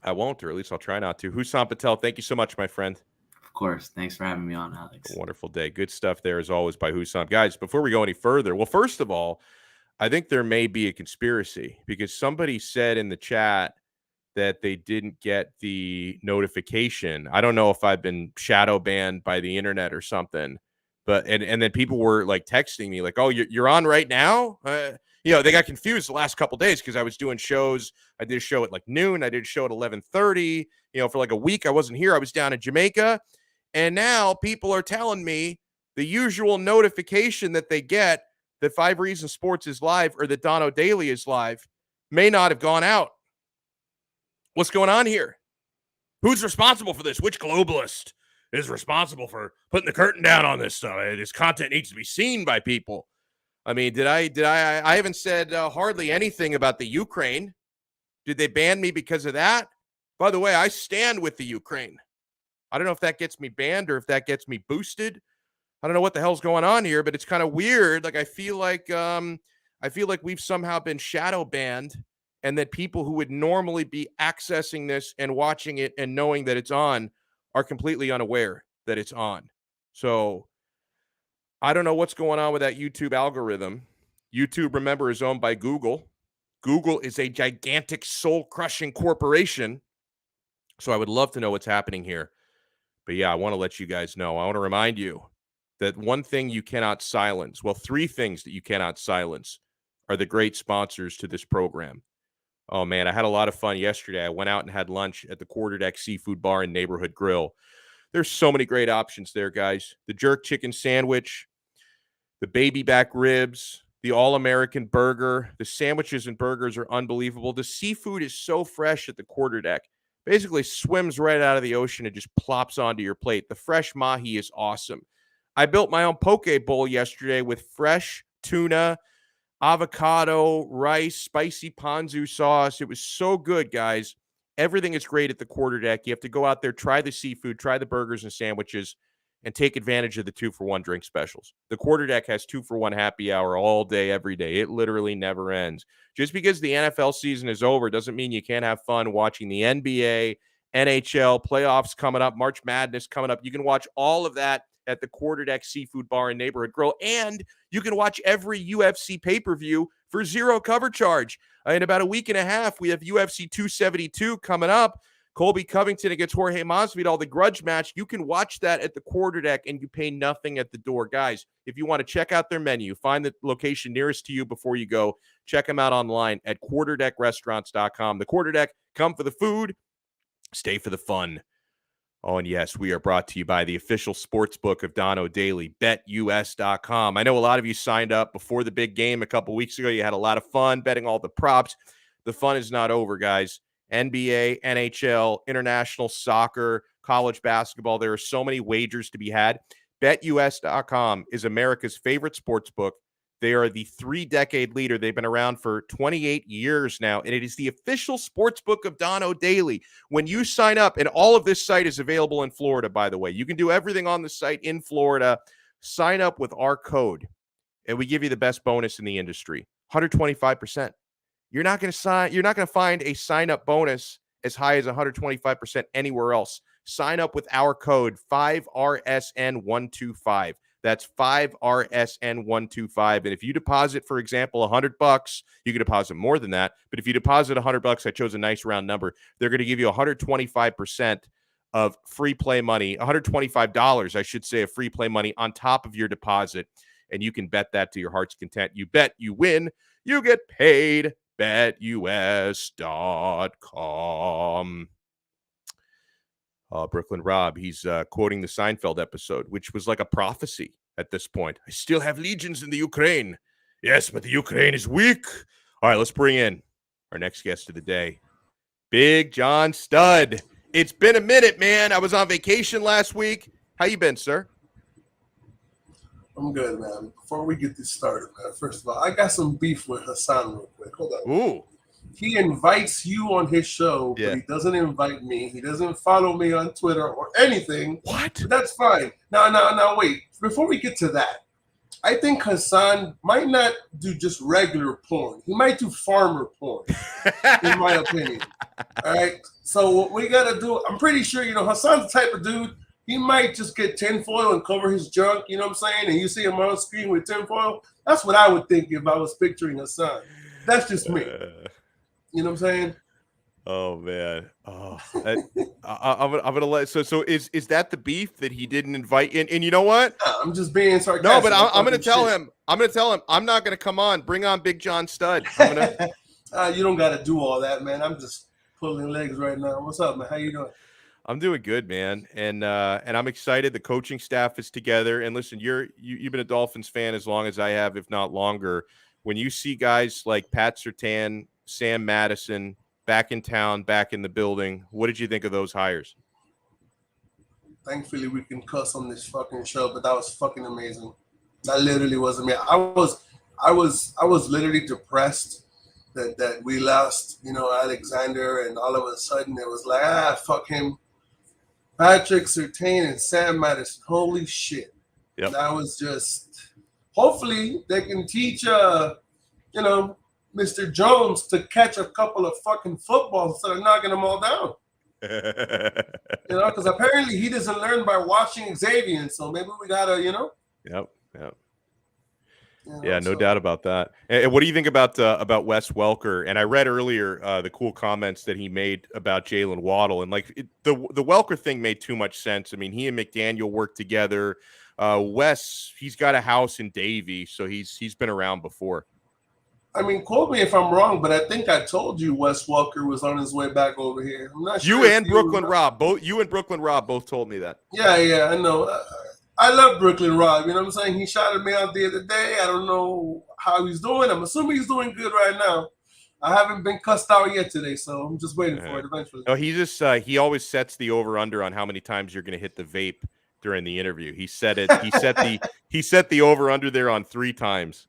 I won't, or at least I'll try not to. Hussam Patel, thank you so much, my friend. Of course. Thanks for having me on, Alex. A wonderful day. Good stuff there, as always, by Hussam. Guys, before we go any further, well, first of all, I think there may be a conspiracy because somebody said in the chat that they didn't get the notification. I don't know if I've been shadow banned by the internet or something, but and then people were like texting me like, "Oh, you're on right now." They got confused the last couple days because I was doing shows. I did a show at like noon. I did a show at 11:30. For like a week I wasn't here. I was down in Jamaica, and now people are telling me the usual notification that they get that Five Reasons Sports is live or that Donno Daily is live may not have gone out. What's going on here? Who's responsible for this? Which globalist is responsible for putting the curtain down on this stuff? This content needs to be seen by people. I mean, I haven't said hardly anything about the Ukraine. Did they ban me because of that? By the way, I stand with the Ukraine. I don't know if that gets me banned or if that gets me boosted. I don't know what the hell's going on here, but it's kind of weird. Like I feel like we've somehow been shadow banned, and that people who would normally be accessing this and watching it and knowing that it's on are completely unaware that it's on. So I don't know what's going on with that YouTube algorithm. YouTube, remember, is owned by Google. Google is a gigantic soul-crushing corporation. So I would love to know what's happening here. But yeah, I want to let you guys know. I want to remind you that one thing you cannot silence, well, three things that you cannot silence are the great sponsors to this program. Oh, man, I had a lot of fun yesterday. I went out and had lunch at the Quarterdeck Seafood Bar and Neighborhood Grill. There's so many great options there, guys. The jerk chicken sandwich, the baby back ribs, the all-American burger. The sandwiches and burgers are unbelievable. The seafood is so fresh at the Quarterdeck. Basically swims right out of the ocean and just plops onto your plate. The fresh mahi is awesome. I built my own poke bowl yesterday with fresh tuna, avocado, rice, spicy ponzu sauce. It was so good, guys. Everything is great at the Quarterdeck. You have to go out there, try the seafood, try the burgers and sandwiches, and take advantage of the 2-for-1 drink specials. The Quarterdeck has 2-for-1 happy hour all day, every day. It literally never ends. Just because the NFL season is over doesn't mean you can't have fun watching the NBA, NHL, playoffs coming up, March Madness coming up. You can watch all of that at the Quarterdeck Seafood Bar and Neighborhood Grill, and you can watch every UFC pay-per-view for zero cover charge. In about a week and a half, we have UFC 272 coming up. Colby Covington against Jorge Masvidal, the grudge match. You can watch that at the Quarterdeck, and you pay nothing at the door. Guys, if you want to check out their menu, find the location nearest to you before you go. Check them out online at quarterdeckrestaurants.com. The Quarterdeck, come for the food, stay for the fun. Oh, and yes, we are brought to you by the official sports book of Donno Daily, betus.com. I know a lot of you signed up before the big game a couple weeks ago. You had a lot of fun betting all the props. The fun is not over, guys. NBA, NHL, international soccer, college basketball. There are so many wagers to be had. BetUS.com is America's favorite sports book. They are the 3-decade leader. They've been around for 28 years now, and it is the official sports book of Donno Daily. When you sign up, and all of this site is available in Florida, by the way. You can do everything on the site in Florida. Sign up with our code, and we give you the best bonus in the industry, 125%. You're not going to find a sign-up bonus as high as 125% anywhere else. Sign up with our code 5RSN125. That's 5RSN125. And if you deposit, for example, $100, you can deposit more than that. But if you deposit $100, I chose a nice round number. They're going to give you 125% of free play money, $125, I should say, of free play money on top of your deposit. And you can bet that to your heart's content. You bet, you win, you get paid. BetUS.com. Brooklyn Rob, he's quoting the Seinfeld episode, which was like a prophecy at this point. I still have legions in the Ukraine. Yes, but the Ukraine is weak. All right, let's bring in our next guest of the day, Big John Stud. It's been a minute, man. I was on vacation last week. How you been, sir? I'm good, man. Before we get this started, man, first of all, I got some beef with Hassan real quick. Hold on. Ooh. He invites you on his show, but he doesn't invite me. He doesn't follow me on Twitter or anything. What? But that's fine. Now, wait. Before we get to that, I think Hussam might not do just regular porn. He might do farmer porn, in my opinion. All right. So what we gotta do, I'm pretty sure, Hassan's the type of dude, he might just get tinfoil and cover his junk, you know what I'm saying? And you see him on screen with tinfoil. That's what I would think if I was picturing Hussam. That's just me. You know what I'm saying? Oh man. Oh, I'm gonna let. So is that the beef that he didn't invite in? And you know what? I'm just being sarcastic. No, but I'm gonna tell him. I'm gonna tell him I'm not gonna come on. Bring on Big John Stud. I'm gonna. You don't gotta do all that, man. I'm just pulling legs right now. What's up, man? How you doing? I'm doing good, man, and I'm excited. The coaching staff is together. And listen, you've been a Dolphins fan as long as I have, if not longer. When you see guys like Pat Surtain, Sam Madison back in town, back in the building, what did you think of those hires? Thankfully, we can cuss on this fucking show, but that was fucking amazing. That literally wasn't me. I was literally depressed that we lost, Alexander, and all of a sudden it was like, fuck him. Patrick Surtain and Sam Madison. Holy shit. Yep. That was just, hopefully they can teach, Mr. Jones to catch a couple of fucking footballs instead of knocking them all down. Because apparently he doesn't learn by watching Xavier. So maybe we got to, Yep. Yeah, no doubt about that. And what do you think about Wes Welker? And I read earlier the cool comments that he made about Jalen Waddle, and the Welker thing made too much sense. I mean, he and McDaniel worked together. Wes, he's got a house in Davie, so he's been around before. I mean, quote me if I'm wrong, but I think I told you Wes Welker was on his way back over here. I'm not sure. You and Brooklyn Rob both told me that. Yeah, I know. I love Brooklyn Rob. You know what I'm saying? He shouted me out the other day. I don't know how he's doing. I'm assuming he's doing good right now. I haven't been cussed out yet today, so I'm just waiting for it eventually. No, he always sets the over under on how many times you're going to hit the vape during the interview. He set it. He set the over under there on 3 times.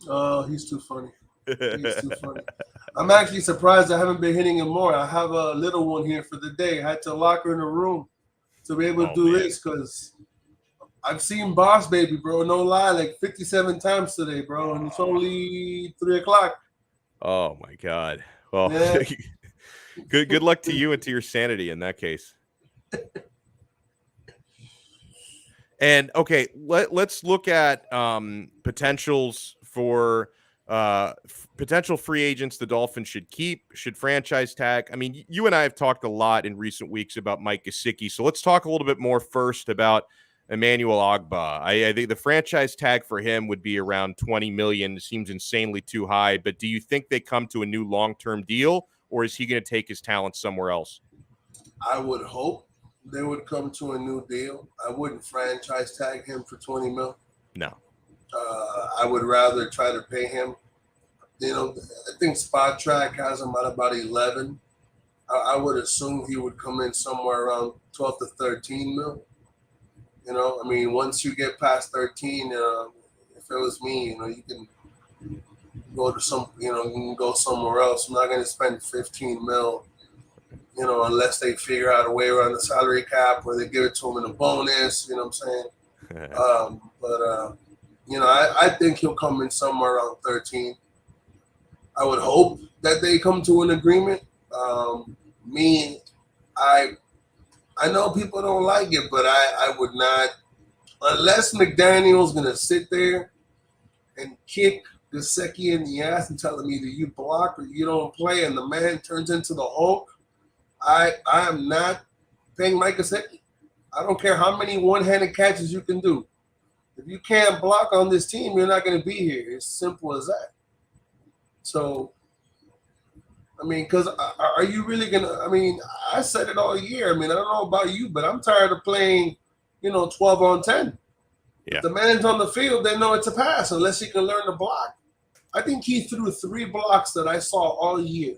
Oh, he's too funny. He's too funny. I'm actually surprised I haven't been hitting him more. I have a little one here for the day. I had to lock her in a room to be able to do this because I've seen Boss Baby, bro. No lie, like 57 times today, bro. And it's only 3:00. Oh my God. Well, yeah. good luck to you and to your sanity in that case. And okay, let's look at potentials for potential free agents the Dolphins should keep, should franchise tag. I mean, you and I have talked a lot in recent weeks about Mike Gesicki, so let's talk a little bit more first about Emmanuel Ogbah. I think the franchise tag for him would be around $20 million. It seems insanely too high, but do you think they come to a new long-term deal, or is he going to take his talent somewhere else? I would hope they would come to a new deal. I wouldn't franchise tag him for $20 million. No. I would rather try to pay him. I think Spot Track has him at about 11. I would assume he would come in somewhere around 12 to 13 mil. I mean, once you get past 13, if it was me, you can go to you can go somewhere else. I'm not going to spend 15 mil, unless they figure out a way around the salary cap or they give it to him in a bonus, you know what I'm saying? I think he'll come in somewhere around 13. I would hope that they come to an agreement. I know people don't like it, but I would not, unless McDaniel's going to sit there and kick Gesicki in the ass and tell him either you block or you don't play and the man turns into the Hulk. I am not paying Mike Gesicki. I don't care how many one-handed catches you can do. If you can't block on this team, you're not going to be here. It's simple as that. So, I mean, because are you really going to – I mean, I said it all year. I mean, I don't know about you, but I'm tired of playing, 12 on 10. Yeah. If the man's on the field, they know it's a pass unless he can learn to block. I think he threw 3 blocks that I saw all year.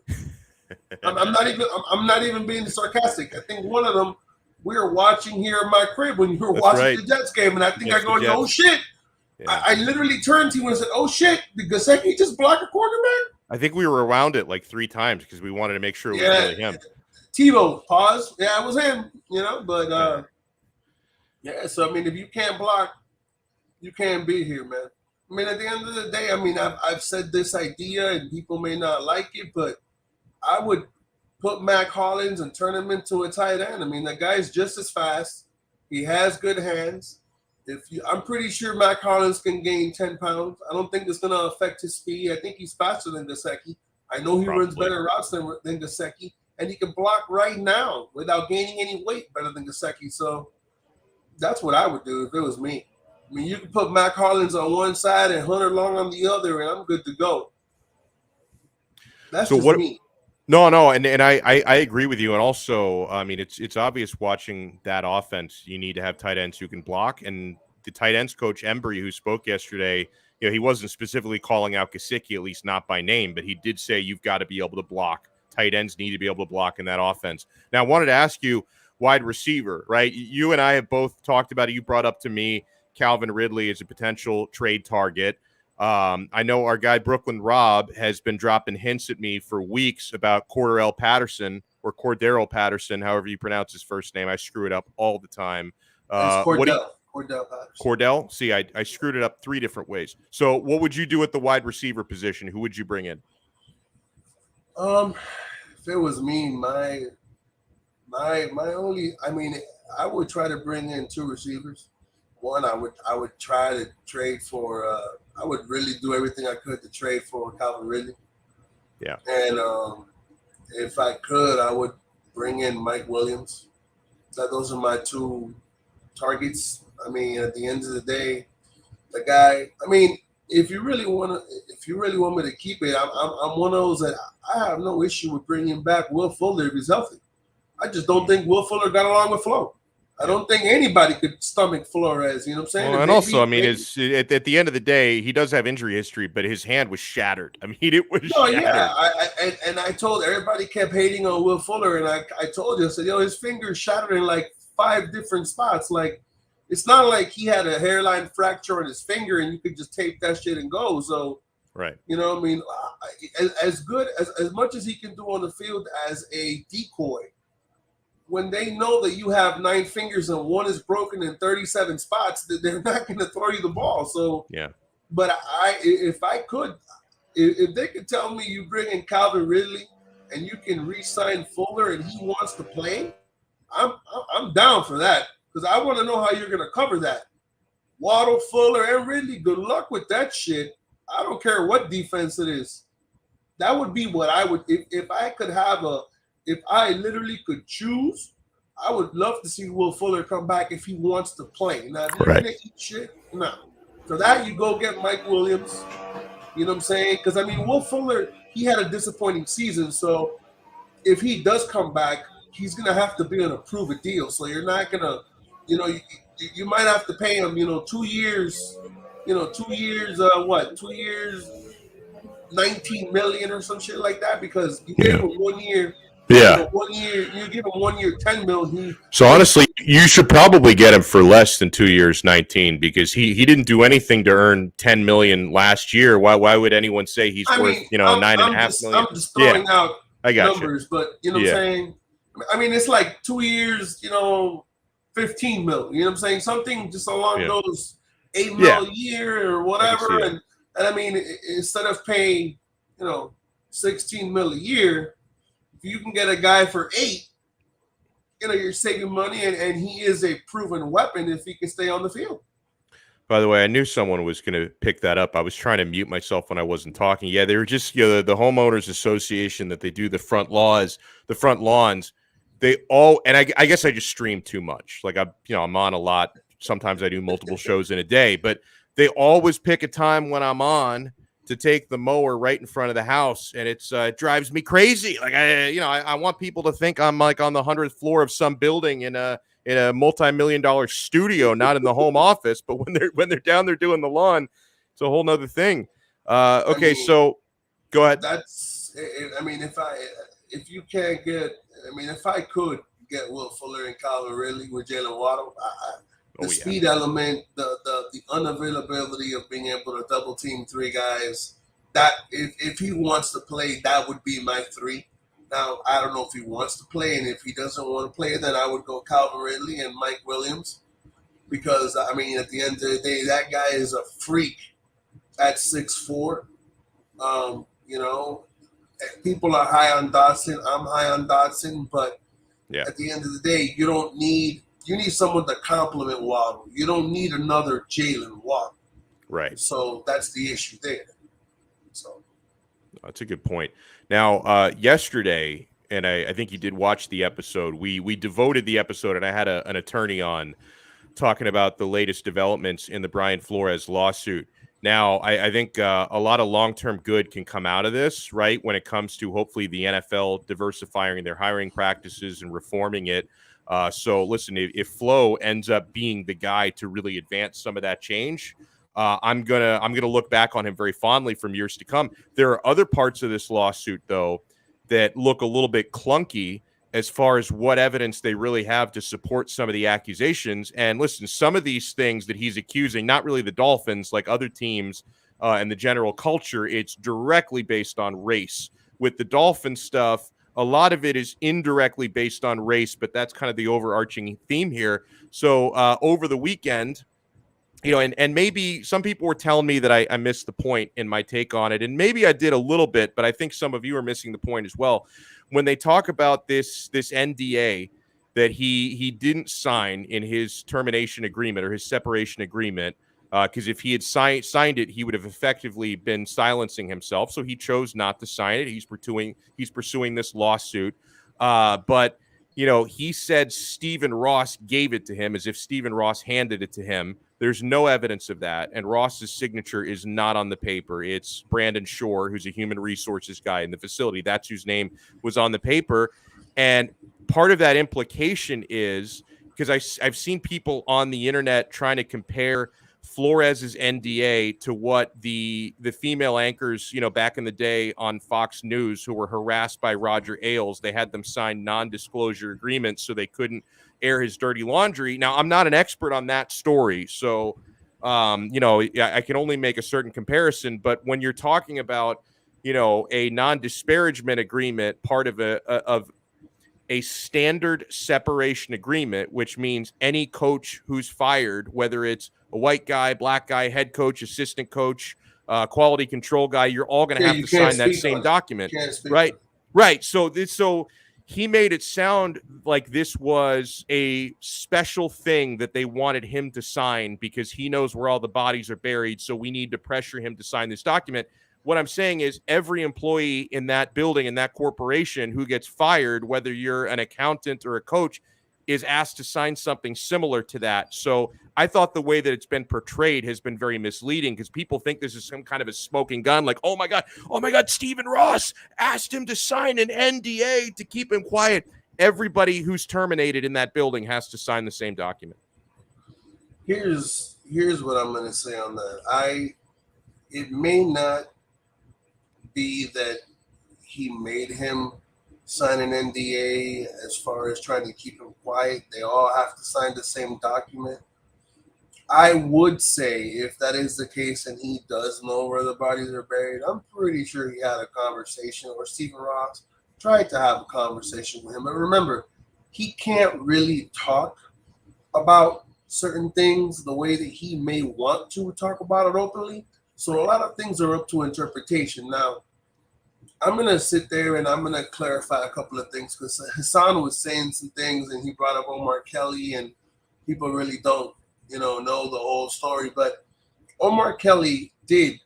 I'm not even being sarcastic. I think one of them we were watching here in my crib when you were watching the Jets game, and I think I go, oh shit. Yeah. I literally turned to you and said, oh shit, did Gesicki just block a quarterback? I think we were around it like 3 times because we wanted to make sure it was really him. Tebow, pause. Yeah, it was him, but so I mean, if you can't block, you can't be here, man. I mean, at the end of the day, I mean, I've said this idea, and people may not like it, but I would put Mac Hollins and turn him into a tight end. I mean, the guy's just as fast. He has good hands. I'm pretty sure Mac Hollins can gain 10 pounds. I don't think it's going to affect his speed. I think he's faster than Gesicki. I know he runs better routes than Gesicki, and he can block right now without gaining any weight better than Gesicki. So that's what I would do if it was me. I mean, you can put Mac Hollins on one side and Hunter Long on the other, and I'm good to go. That's so just me. No, and I agree with you. And also, I mean, it's obvious watching that offense, you need to have tight ends who can block. And the tight ends coach, Embry, who spoke yesterday, you know, he wasn't specifically calling out Gesicki, at least not by name, but he did say you've got to be able to block. Tight ends need to be able to block in that offense. Now, I wanted to ask you, wide receiver, right? You and I have both talked about it. You brought up to me Calvin Ridley as a potential trade target. I know our guy Brooklyn Rob has been dropping hints at me for weeks about Cordell Patterson, however you pronounce his first name. I screw it up all the time. It's Cordell Patterson. Cordell? See, I screwed it up 3 different ways. So what would you do at the wide receiver position? Who would you bring in? If it was me, my only, I mean, I would try to bring in 2 receivers. One, I would try to trade for. I would really do everything I could to trade for Calvin Ridley. Yeah. And if I could, I would bring in Mike Williams. Those are my 2 targets. I mean, at the end of the day, the guy. I mean, if you really want me to keep it, I'm one of those that I have no issue with bringing back Will Fuller if he's healthy. I just don't think Will Fuller got along with Flo. I don't think anybody could stomach Flores. You know what I'm saying? Well, and also, I mean, at the end of the day, he does have injury history, but his hand was shattered. I mean, it was shattered. Yeah. I told everybody kept hating on Will Fuller, and I told you, I said, his finger shattered in like 5 different spots. Like, it's not like he had a hairline fracture on his finger and you could just tape that shit and go. So, right. You know what I mean? As much as he can do on the field as a decoy, when they know that you have 9 fingers and one is broken in 37 spots, that they're not going to throw you the ball. So, yeah. But if they could tell me you bring in Calvin Ridley and you can re-sign Fuller and he wants to play, I'm down for that, because I want to know how you're going to cover that. Waddle, Fuller, and Ridley, good luck with that shit. I don't care what defense it is. That would be what I would, if I could have if I literally could choose, I would love to see Will Fuller come back if he wants to play. Now, if you're going to eat shit, no. For that, you go get Mike Williams. You know what I'm saying? Because, I mean, Will Fuller, he had a disappointing season. So if he does come back, he's going to have to be on a prove-it deal. So you're not going to, you might have to pay him, 2 years, 2 years, 19 million or some shit like that, because you gave him 1 year. Yeah. 1 year, you give him 1 year, 10 million. So honestly, you should probably get him for less than 2 years, 19, because he didn't do anything to earn 10 million last year. Why would anyone say he's worth, 9.5 million? I'm just throwing out numbers, but what I'm saying? I mean, it's like 2 years, 15 million. You know what I'm saying? Something just along those 8 mil a year or whatever. And I mean, instead of paying, 16 mil a year, if you can get a guy for 8, you're saving money, and he is a proven weapon if he can stay on the field. By the way, I knew someone was going to pick that up. I was trying to mute myself when I wasn't talking. Yeah, they were just, the homeowners association that they do the front lawns. They all, and I guess I just stream too much. Like I'm on a lot. Sometimes I do multiple shows in a day, but they always pick a time when I'm on to take the mower right in front of the house, and it drives me crazy. Like I want people to think I'm like on the 100th floor of some building in a multi-million-dollar studio, not in the home office. But when they're down there doing the lawn, it's a whole nother thing. Okay, so go ahead. That's, I mean, if I could get Will Fuller and Calvin Ridley with Jalen Waddle, speed element, the unavailability of being able to double team 3 guys, that if he wants to play, that would be my 3. Now, I don't know if he wants to play, and if he doesn't want to play, then I would go Calvin Ridley and Mike Williams. because I mean, at the end of the day, that guy is a freak at 6'4". You know, people are high on Dotson. I'm high on Dotson, but at the end of the day, you need someone to complement Waddle. You don't need another Jalen Waddle. Right. So that's the issue there. So that's a good point. Now, yesterday, and I think you did watch the episode, we devoted the episode, and I had an attorney on talking about the latest developments in the Brian Flores lawsuit. Now, I think a lot of long-term good can come out of this, right, when it comes to hopefully the NFL diversifying their hiring practices and reforming it. So, listen, if Flo ends up being the guy to really advance some of that change, I'm gonna look back on him very fondly from years to come. There are other parts of this lawsuit, though, that look a little bit clunky as far as what evidence they really have to support some of the accusations. And listen, some of these things that he's accusing, not really the Dolphins, like other teams and the general culture, it's directly based on race. With the Dolphin stuff, a lot of it is indirectly based on race, but that's kind of the overarching theme here. So over the weekend, you know, and maybe some people were telling me that I missed the point in my take on it, and maybe I did a little bit, but I think some of you are missing the point as well. When they talk about this NDA that he didn't sign in his termination agreement or his separation agreement, because if he had signed it, he would have effectively been silencing himself. So he chose not to sign it. He's pursuing this lawsuit, but you know, he said Stephen Ross gave it to him as if Stephen Ross handed it to him. There's no evidence of that. And Ross's signature is not on the paper. It's Brandon Shore, who's a human resources guy in the facility. That's whose name was on the paper. And part of that implication is because I've seen people on the internet trying to compare Flores's NDA to what the female anchors, you know, back in the day on Fox News who were harassed by Roger Ailes. They had them sign non-disclosure agreements so they couldn't air his dirty laundry. Now, I'm not an expert on that story, so you know, I can only make a certain comparison. But when you're talking about, you know, a non-disparagement agreement, part of a standard separation agreement, which means any coach who's fired, whether it's a white guy, black guy, head coach, assistant coach, quality control guy, you're all going to have to sign that same document, right? Right. So he made it sound like this was a special thing that they wanted him to sign because he knows where all the bodies are buried. So we need to pressure him to sign this document. What I'm saying is every employee in that building, in that corporation who gets fired, whether you're an accountant or a coach, is asked to sign something similar to that. So I thought the way that it's been portrayed has been very misleading because people think this is some kind of a smoking gun. Like, oh my God, Stephen Ross asked him to sign an NDA to keep him quiet. Everybody who's terminated in that building has to sign the same document. Here's what I'm going to say on that. It may not be that he made him sign an NDA as far as trying to keep him quiet. They all have to sign the same document. I would say if that is the case and he does know where the bodies are buried, I'm pretty sure he had a conversation, or Stephen Ross tried to have a conversation with him. But remember, he can't really talk about certain things the way that he may want to talk about it openly. So a lot of things are up to interpretation. Now, I'm going to sit there and I'm going to clarify a couple of things because Hassan was saying some things and he brought up Omar Kelly and people really don't, know the whole story. But Omar Kelly did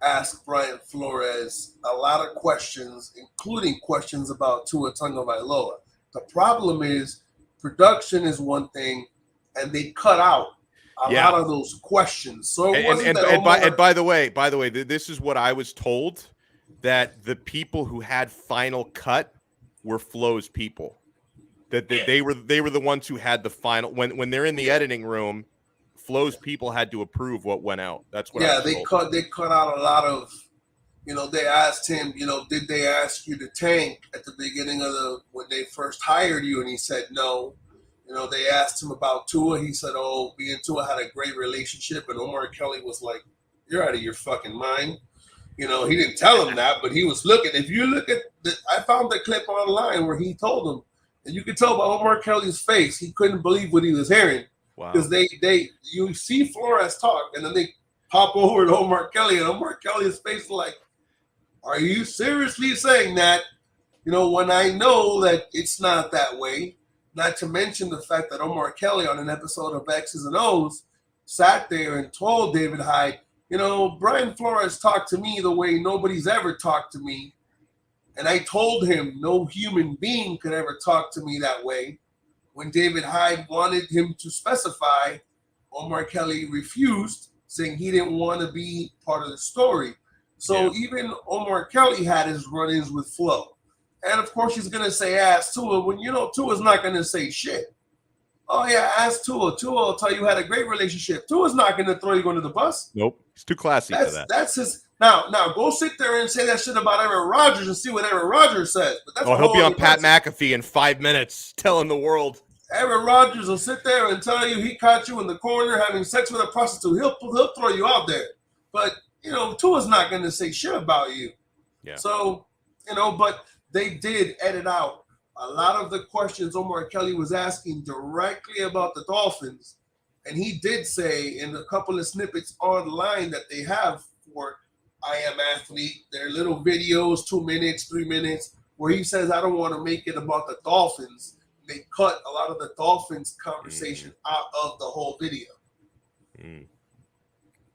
ask Brian Flores a lot of questions, including questions about Tua Tagovailoa. The problem is production is one thing and they cut out a lot of those questions. So it wasn't and by the way, this is what I was told, that the people who had final cut were Flo's people. That they were the ones who had the final when they're in the editing room. Flo's people had to approve what went out. That's what. Yeah, they cut out a lot of. They asked him. Did they ask you to tank at the beginning of when they first hired you? And he said no. They asked him about Tua. He said, "Oh, me and Tua had a great relationship." And Omar Kelly was like, "You're out of your fucking mind." He didn't tell him that, but he was looking. If you look at I found the clip online where he told him, and you could tell by Omar Kelly's face, he couldn't believe what he was hearing. Wow. Because you see Flores talk, and then they pop over to Omar Kelly, and Omar Kelly's face like, "Are you seriously saying that?" When I know that it's not that way. Not to mention the fact that Omar Kelly on an episode of X's and O's sat there and told David Hyde, Brian Flores talked to me the way nobody's ever talked to me. And I told him no human being could ever talk to me that way. When David Hyde wanted him to specify, Omar Kelly refused, saying he didn't want to be part of the story. So even Omar Kelly had his run-ins with Flo. And of course he's going to say, ask Tua, when Tua's not going to say shit. Oh, yeah, ask Tua. Tua will tell you had a great relationship. Tua's not going to throw you under the bus. Nope. He's too classy for that. That's his. Now, go sit there and say that shit about Aaron Rodgers and see what Aaron Rodgers says. But that's he'll be on Pat McAfee in 5 minutes telling the world. Aaron Rodgers will sit there and tell you he caught you in the corner having sex with a prostitute. He'll throw you out there. But, Tua's not going to say shit about you. Yeah. So, but they did edit out a lot of the questions Omar Kelly was asking directly about the Dolphins. And he did say in a couple of snippets online that they have for I Am Athlete, their little videos, 2 minutes, 3 minutes, where he says, I don't want to make it about the Dolphins. They cut a lot of the Dolphins conversation out of the whole video.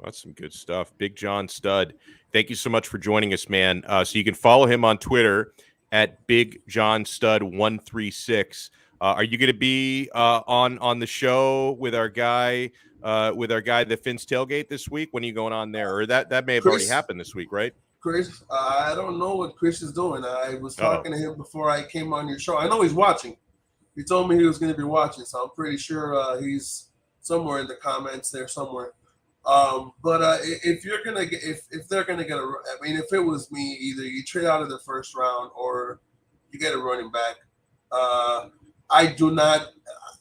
That's some good stuff. Big John Stud, thank you so much for joining us, man. So you can follow him on Twitter at Big John Stud 136. Are you going to be on the show with our guy the Finn's Tailgate this week? When are you going on there? Or that may have already happened this week, right? Chris, I don't know what Chris is doing. I was talking to him before I came on your show. I know he's watching. He told me he was going to be watching, so I'm pretty sure he's somewhere in the comments there somewhere. But if you're gonna get, if they're gonna get if it was me, either you trade out of the first round or you get a running back. I do not.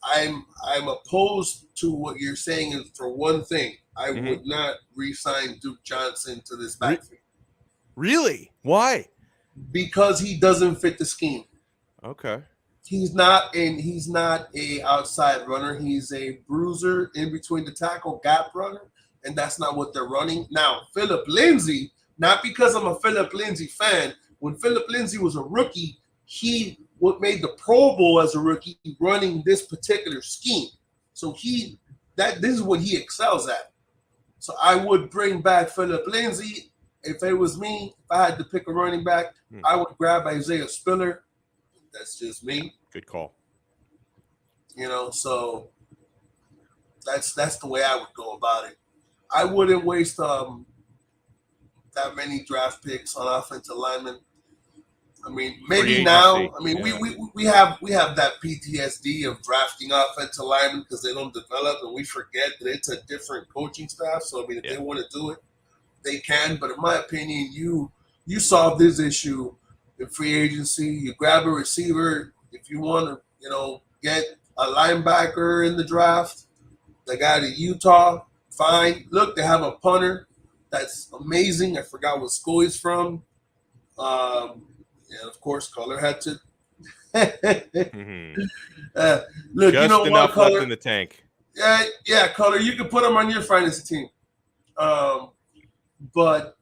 I'm opposed to what you're saying. Is for one thing, I would not re-sign Duke Johnson to this backfield. Really? Why? Because he doesn't fit the scheme. Okay. He's not a outside runner. He's a bruiser in between the tackle, gap runner, and that's not what they're running. Now, Philip Lindsay, not because I'm a Philip Lindsay fan. When Philip Lindsay was a rookie, he made the Pro Bowl as a rookie running this particular scheme. So this is what he excels at. So I would bring back Philip Lindsay. If it was me, if I had to pick a running back, I would grab Isaiah Spiller. That's just me. Good call. So that's the way I would go about it. I wouldn't waste that many draft picks on offensive linemen. I mean, maybe now. I mean, we have that PTSD of drafting offensive linemen because they don't develop, and we forget that it's a different coaching staff. So I mean, if they want to do it, they can. But in my opinion, you solve this issue in free agency. You grab a receiver. If you want to, get a linebacker in the draft, the guy to Utah, fine. Look, they have a punter that's amazing. I forgot what school he's from. And of course, Color had to. Look, just enough Color, left in the tank. Yeah, Color, you can put him on your fantasy team. But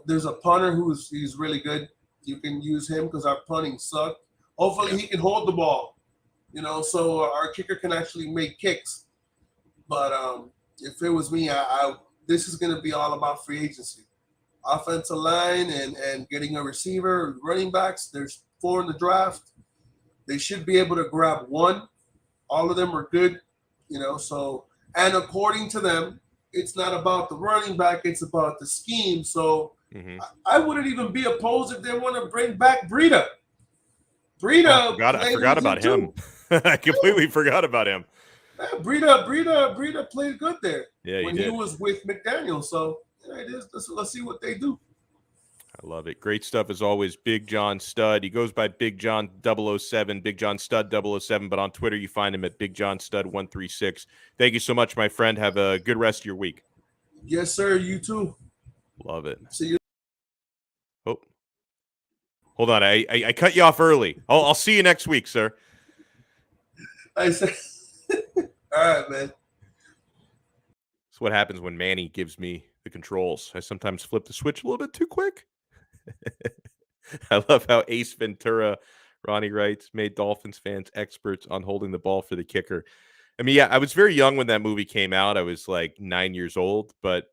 there's a punter he's really good. You can use him because our punting sucked. Hopefully he can hold the ball, so our kicker can actually make kicks. But if it was me, this is going to be all about free agency. Offensive line and getting a receiver, running backs. There's 4 in the draft. They should be able to grab one. All of them are good, so, and according to them, it's not about the running back, it's about the scheme. So I wouldn't even be opposed if they want to bring back Breida. I forgot about him. I completely forgot about him. Breida played good there when he was with McDaniel. So it is. Let's see what they do. I love it. Great stuff as always. Big John Stud. He goes by Big John 007, Big John Stud 007, but on Twitter you find him at Big John Stud 136. Thank you so much, my friend. Have a good rest of your week. Yes, sir. You too. Love it. See you. Oh, hold on. I cut you off early. I'll see you next week, sir. I said. All right, man. It's what happens when Manny gives me the controls. I sometimes flip the switch a little bit too quick. I love how Ace Ventura, Ronnie writes, made Dolphins fans experts on holding the ball for the kicker. I mean, yeah, I was very young when that movie came out. I was like 9 years old, but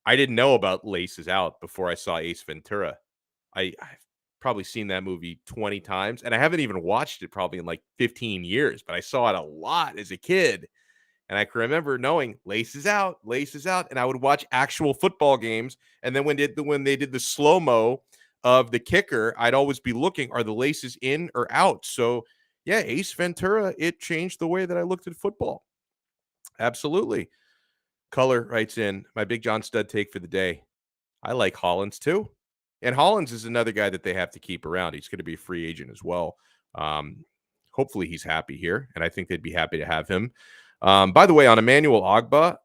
I didn't know about Laces Out before I saw Ace Ventura. I've probably seen that movie 20 times, and I haven't even watched it probably in like 15 years, but I saw it a lot as a kid. And I can remember knowing laces out, and I would watch actual football games. And then when they did the slow mo of the kicker, I'd always be looking, are the laces in or out? So yeah, Ace Ventura, it changed the way that I looked at football. Absolutely. Color writes in, my Big John stud take for the day. I like Hollins too. And Hollins is another guy that they have to keep around. He's going to be a free agent as well. Hopefully he's happy here, and I think they'd be happy to have him. By the way, on Emmanuel Ogbah,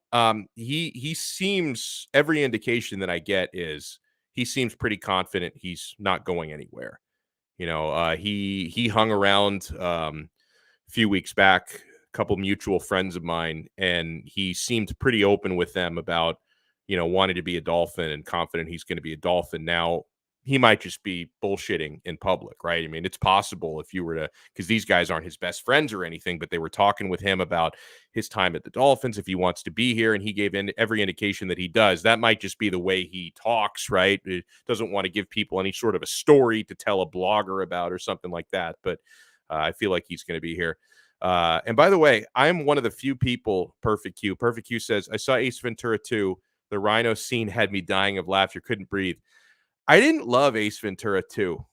he seems, every indication that I get is he seems pretty confident he's not going anywhere. You know, he hung around a few weeks back, a couple mutual friends of mine, and he seemed pretty open with them about, you know, wanting to be a Dolphin and confident he's going to be a Dolphin. Now, he might just be bullshitting in public, right? I mean, it's possible if you were to, because these guys aren't his best friends or anything, but they were talking with him about his time at the Dolphins, if he wants to be here, and he gave in every indication that he does. That might just be the way he talks, right? It doesn't want to give people any sort of a story to tell a blogger about or something like that, but I feel like he's going to be here. And by the way, I'm one of the few people, Perfect Q says, I saw Ace Ventura 2. The rhino scene had me dying of laughter, couldn't breathe. I didn't love Ace Ventura 2.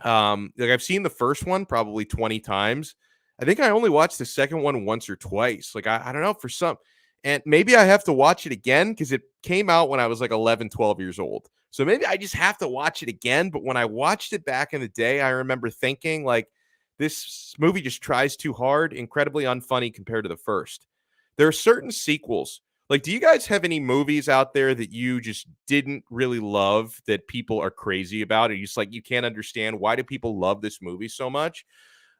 Like I've seen the first one probably 20 times. I think I only watched the second one once or twice. Like, I don't know, for some, and maybe I have to watch it again because it came out when I was like 11, 12 years old. So maybe I just have to watch it again. But when I watched it back in the day, I remember thinking like, this movie just tries too hard, incredibly unfunny compared to the first. There are certain sequels. Like, do you guys have any movies out there that you just didn't really love that people are crazy about? Or you just like, you can't understand, why do people love this movie so much?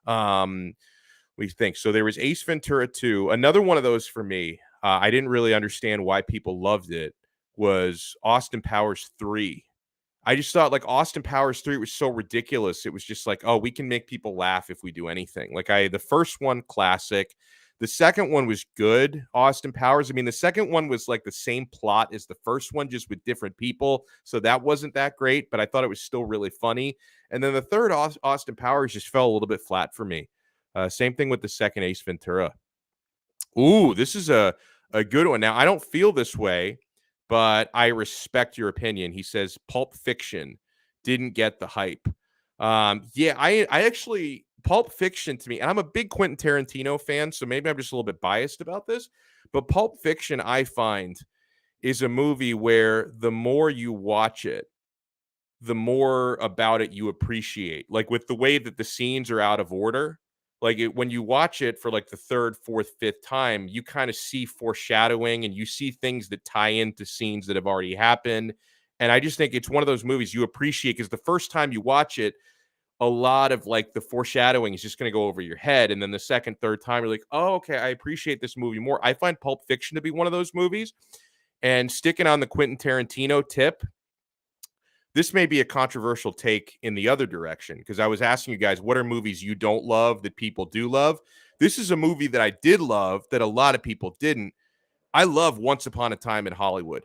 We think so. There was Ace Ventura 2. Another one of those for me. I didn't really understand why people loved it. Was Austin Powers 3. I just thought like Austin Powers 3 was so ridiculous. It was just like, oh, we can make people laugh if we do anything. Like the first one, classic. The second one was good, Austin Powers. I mean, the second one was like the same plot as the first one, just with different people. So that wasn't that great, but I thought it was still really funny. And then the third Austin Powers just fell a little bit flat for me. Same thing with the second Ace Ventura. Ooh, this is a good one. Now, I don't feel this way, but I respect your opinion. He says Pulp Fiction didn't get the hype. Yeah, I actually, Pulp Fiction to me, and I'm a big Quentin Tarantino fan, so maybe I'm just a little bit biased about this, but Pulp Fiction, I find, is a movie where the more you watch it, the more about it you appreciate. Like with the way that the scenes are out of order, like when you watch it for like the third, fourth, fifth time, you kind of see foreshadowing and you see things that tie into scenes that have already happened. And I just think it's one of those movies you appreciate because the first time you watch it, a lot of like the foreshadowing is just going to go over your head. And then the second, third time, you're like, oh, okay, I appreciate this movie more. I find Pulp Fiction to be one of those movies. And sticking on the Quentin Tarantino tip, this may be a controversial take in the other direction because I was asking you guys, what are movies you don't love that people do love? This is a movie that I did love that a lot of people didn't. I love Once Upon a Time in Hollywood.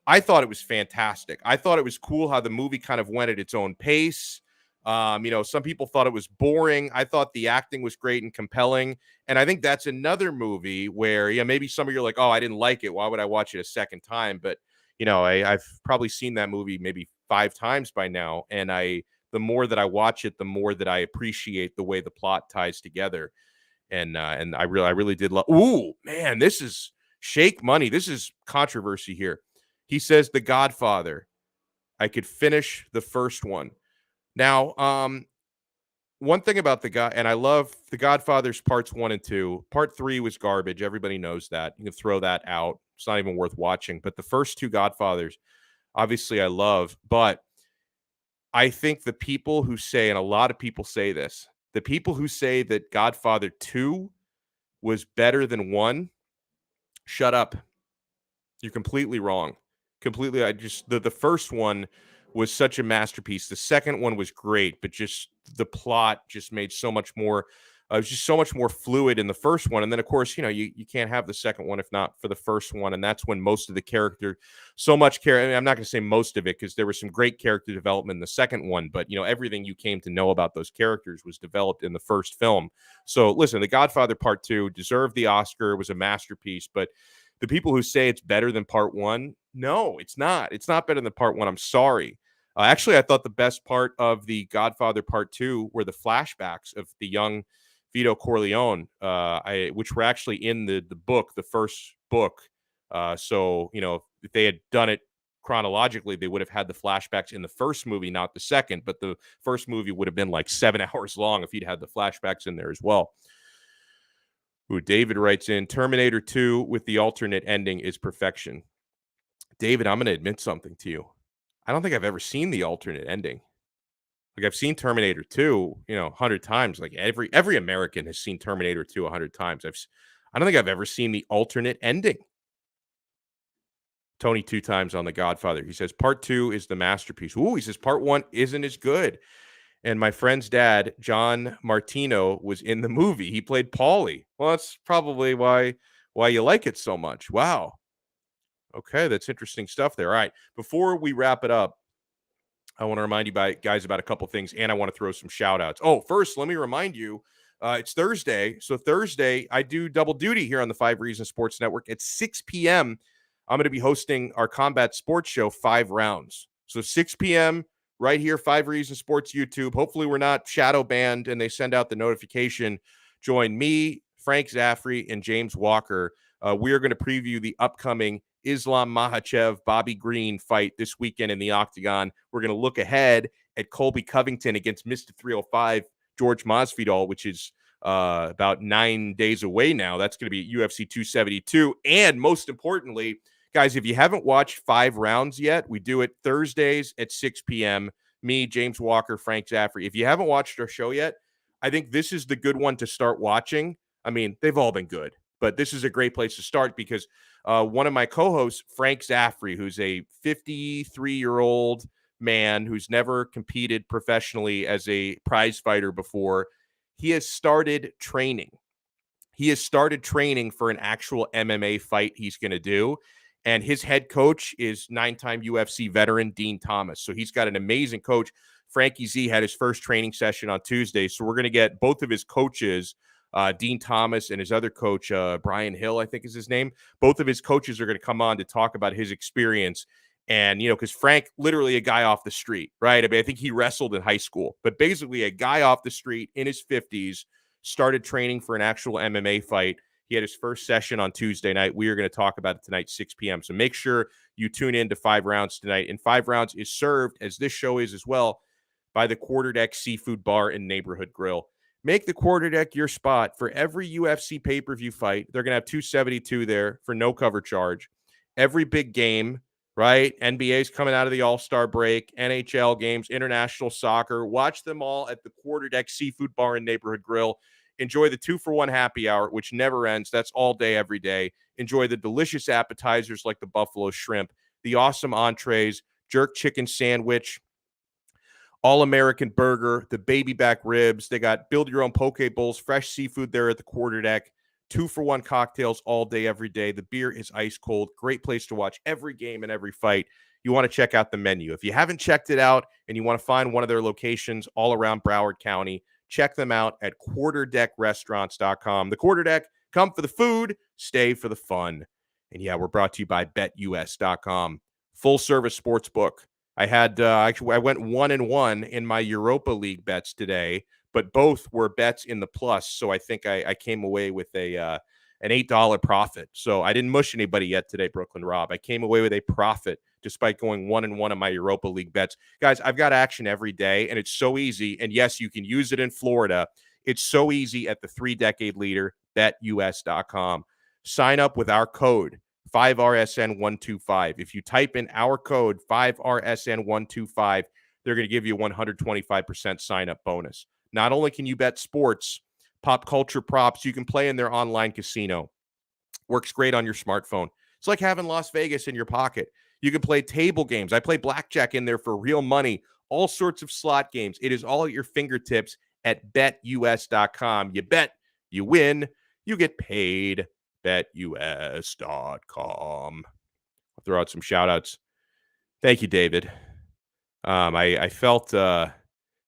I thought it was fantastic. I thought it was cool how the movie kind of went at its own pace. You know, some people thought it was boring. I thought the acting was great and compelling. And I think that's another movie where, yeah, maybe some of you are like, oh, I didn't like it. Why would I watch it a second time? But, you know, I've probably seen that movie maybe 5 times by now. And the more that I watch it, the more that I appreciate the way the plot ties together. And I really did love. Ooh, man, this is Shake Money. This is controversy here. He says The Godfather. I could finish the first one. Now, one thing about the guy, and I love The Godfather's parts 1 and 2. Part 3 was garbage. Everybody knows that. You can throw that out. It's not even worth watching. But the first 2 Godfathers, obviously I love. But I think the people who say, and a lot of people say this, the people who say that Godfather 2 was better than 1, shut up. You're completely wrong. Completely. The first one was such a masterpiece. The second one was great, but just the plot just made so much more. It was just so much more fluid in the first one. And then, of course, you can't have the second one if not for the first one. And that's when most of the character, so much care. I mean, I'm not going to say most of it because there was some great character development in the second one. But, everything you came to know about those characters was developed in the first film. So, listen, The Godfather Part 2 deserved the Oscar. It was a masterpiece. But the people who say it's better than Part 1, no, it's not. It's not better than Part 1. I'm sorry. Actually, I thought the best part of The Godfather Part 2 were the flashbacks of the young Vito Corleone, which were actually in the book, the first book. So, if they had done it chronologically, they would have had the flashbacks in the first movie, not the second. But the first movie would have been like 7 hours long if he'd had the flashbacks in there as well. Ooh, David writes in, Terminator 2 with the alternate ending is perfection. David, I'm going to admit something to you. I don't think I've ever seen the alternate ending. Like, I've seen Terminator 2, 100 times. Like, every American has seen Terminator 2 100 times. I don't think I've ever seen the alternate ending. Tony 2 times on The Godfather. He says, Part 2 is the masterpiece. Ooh, he says, Part 1 isn't as good. And my friend's dad, John Martino, was in the movie. He played Paulie. Well, that's probably why you like it so much. Wow. Okay, that's interesting stuff there. All right, before we wrap it up, I want to remind you guys about a couple things, and I want to throw some shout-outs. Oh, first, let me remind you, it's Thursday. So Thursday, I do double duty here on the 5 Reasons Sports Network. At 6 p.m., I'm going to be hosting our combat sports show, 5 Rounds. So 6 p.m., right here, 5 Reasons Sports YouTube. Hopefully we're not shadow banned and they send out the notification. Join me, Frank Zaffrey, and James Walker. We are going to preview the upcoming Islam Makhachev, Bobby Green fight this weekend in the Octagon. We're going to look ahead at Colby Covington against Mr. 305, George Masvidal, which is about 9 days away now. That's going to be at UFC 272. And most importantly, guys, if you haven't watched 5 Rounds yet, we do it Thursdays at 6 p.m. Me, James Walker, Frank Zaffrey. If you haven't watched our show yet, I think this is the good one to start watching. I mean, they've all been good, but this is a great place to start because one of my co-hosts, Frank Zaffrey, who's a 53-year-old man who's never competed professionally as a prize fighter before, he has started training. He has started training for an actual MMA fight he's going to do. And his head coach is 9-time UFC veteran Dean Thomas. So he's got an amazing coach. Frankie Z had his first training session on Tuesday. So we're going to get both of his coaches, Dean Thomas and his other coach, Brian Hill, I think is his name. Both of his coaches are going to come on to talk about his experience. And, because Frank, literally a guy off the street, right? I mean, I think he wrestled in high school, but basically a guy off the street in his 50s started training for an actual MMA fight. He had his first session on Tuesday night. We are going to talk about it tonight, 6 p.m. So make sure you tune in to 5 Rounds tonight. And 5 Rounds is served, as this show is as well, by the Quarterdeck Seafood Bar and Neighborhood Grill. Make the Quarterdeck your spot for every UFC pay-per-view fight. They're going to have 272 there for no cover charge. Every big game, right? NBA's coming out of the All-Star break, NHL games, international soccer. Watch them all at the Quarterdeck Seafood Bar and Neighborhood Grill. Enjoy the 2-for-1 happy hour, which never ends. That's all day, every day. Enjoy the delicious appetizers like the buffalo shrimp, the awesome entrees, jerk chicken sandwich, all-American burger, the baby back ribs. They got build-your-own poke bowls, fresh seafood there at the Quarterdeck, 2-for-1 cocktails all day, every day. The beer is ice cold. Great place to watch every game and every fight. You want to check out the menu. If you haven't checked it out and you want to find one of their locations all around Broward County, check them out at quarterdeckrestaurants.com. The Quarterdeck, come for the food, stay for the fun. And yeah, we're brought to you by betus.com. Full service sports book. I went 1-1 in my Europa League bets today, but both were bets in the plus. So I think I came away with an $8 profit. So I didn't mush anybody yet today, Brooklyn Rob. I came away with a profit despite going 1-1 in my Europa League bets. Guys, I've got action every day, and it's so easy. And yes, you can use it in Florida. It's so easy at the 3-decade leader, betus.com. Sign up with our code, 5RSN125. If you type in our code, 5RSN125, they're going to give you a 125% sign-up bonus. Not only can you bet sports, pop culture props. You can play in their online casino. Works great on your smartphone. It's like having Las Vegas in your pocket. You can play table games. I play blackjack in there for real money. All sorts of slot games. It is all at your fingertips at betus.com. You bet, you win, you get paid. betus.com. I'll throw out some shout outs. Thank you, David. I felt a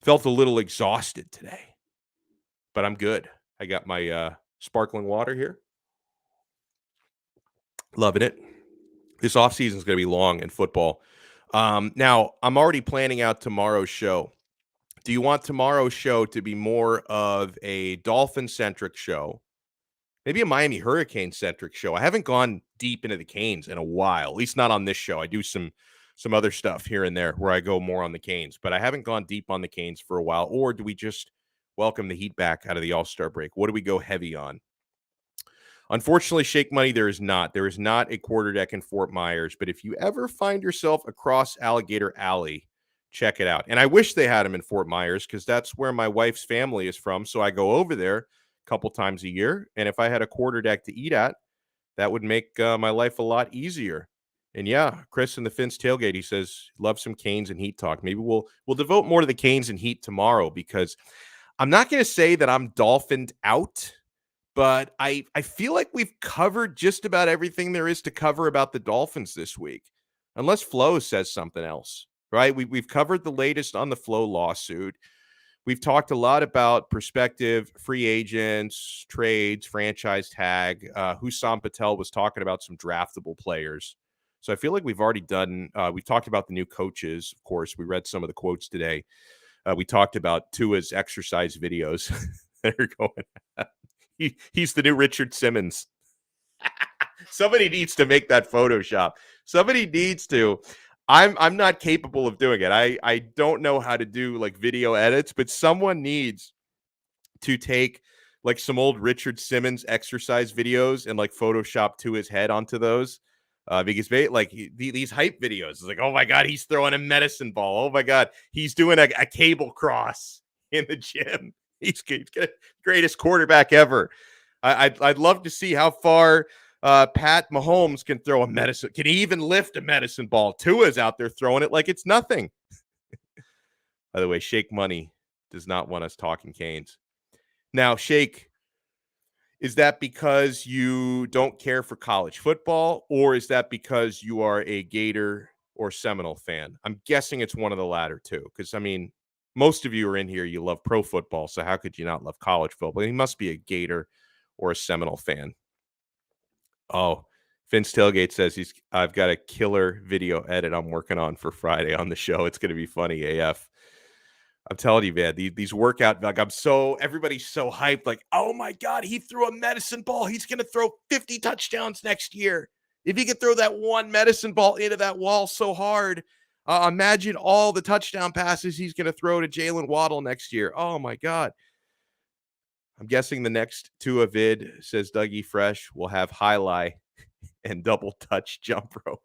little exhausted today, but I'm good. I got my sparkling water here. Loving it. This offseason is going to be long in football. Now, I'm already planning out tomorrow's show. Do you want tomorrow's show to be more of a Dolphin-centric show? Maybe a Miami Hurricane-centric show. I haven't gone deep into the Canes in a while, at least not on this show. I do some other stuff here and there where I go more on the Canes, but I haven't gone deep on the Canes for a while. Or do we just welcome the heat back out of the All-Star break? What do we go heavy on? Unfortunately, Shake Money, there is not. There is not a quarter deck in Fort Myers, but if you ever find yourself across Alligator Alley, check it out. And I wish they had them in Fort Myers because that's where my wife's family is from, so I go over there a couple times a year, and if I had a quarter deck to eat at, that would make my life a lot easier. And yeah, Chris in the Fins Tailgate, he says, love some Canes and Heat talk. Maybe we'll devote more to the Canes and Heat tomorrow because I'm not going to say that I'm dolphined out, but I feel like we've covered just about everything there is to cover about the Dolphins this week, unless Flo says something else, right? We've covered the latest on the Flo lawsuit. We've talked a lot about prospective free agents, trades, franchise tag. Hussam Patel was talking about some draftable players. So I feel like we've already done, we talked about the new coaches. Of course, we read some of the quotes today. We talked about Tua's exercise videos that are going. He's the new Richard Simmons. Somebody needs to make that Photoshop. Somebody needs to. I'm not capable of doing it. I don't know how to do like video edits, but someone needs to take like some old Richard Simmons exercise videos and like Photoshop to his head onto those. Because like these hype videos, it's like, oh my God, he's throwing a medicine ball. Oh my God, he's doing a cable cross in the gym. He's greatest quarterback ever. I'd love to see how far Pat Mahomes can throw a medicine. Can he even lift a medicine ball? Tua's out there throwing it like it's nothing. By the way, Shake Money does not want us talking Canes. Now, Shake, is that because you don't care for college football, or is that because you are a Gator or Seminole fan? I'm guessing it's one of the latter two, because, I mean, most of you are in here, you love pro football, so how could you not love college football? He must be a Gator or a Seminole fan. Oh, Vince Tailgate says I've got a killer video edit I'm working on for Friday on the show. It's going to be funny AF. I'm telling you, man, these workout, like everybody's so hyped. Like, oh my God, he threw a medicine ball. He's going to throw 50 touchdowns next year. If he could throw that one medicine ball into that wall so hard, imagine all the touchdown passes he's going to throw to Jalen Waddle next year. Oh my God. I'm guessing the next Tua vid, says Dougie Fresh, will have highlight and double touch jump rope.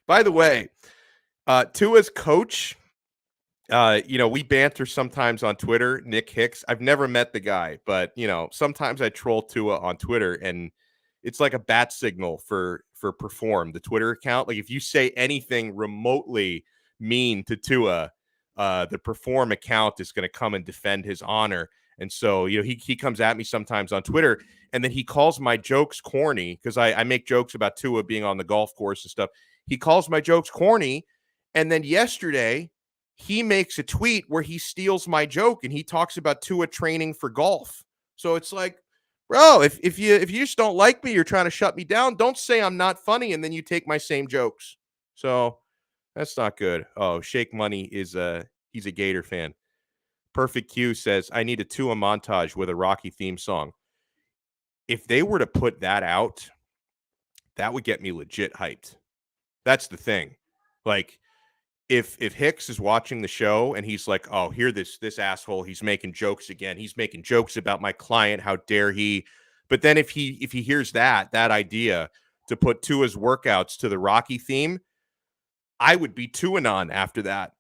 By the way, Tua's coach, we banter sometimes on Twitter, Nick Hicks. I've never met the guy, but, sometimes I troll Tua on Twitter, and it's like a bat signal for Perform, the Twitter account. Like if you say anything remotely mean to Tua, the Perform account is going to come and defend his honor. And so, he comes at me sometimes on Twitter, and then he calls my jokes corny because I make jokes about Tua being on the golf course and stuff. He calls my jokes corny. And then yesterday he makes a tweet where he steals my joke and he talks about Tua training for golf. So it's like, bro, if you just don't like me, you're trying to shut me down, don't say I'm not funny and then you take my same jokes. So that's not good. Oh, Shake Money he's a Gator fan. Perfect Q says, I need a Tua montage with a Rocky theme song. If they were to put that out, that would get me legit hyped. That's the thing. Like, if Hicks is watching the show and he's like, oh, here this asshole, he's making jokes again. He's making jokes about my client. How dare he? But then if he hears that idea to put Tua's workouts to the Rocky theme, I would be Tuanon after that.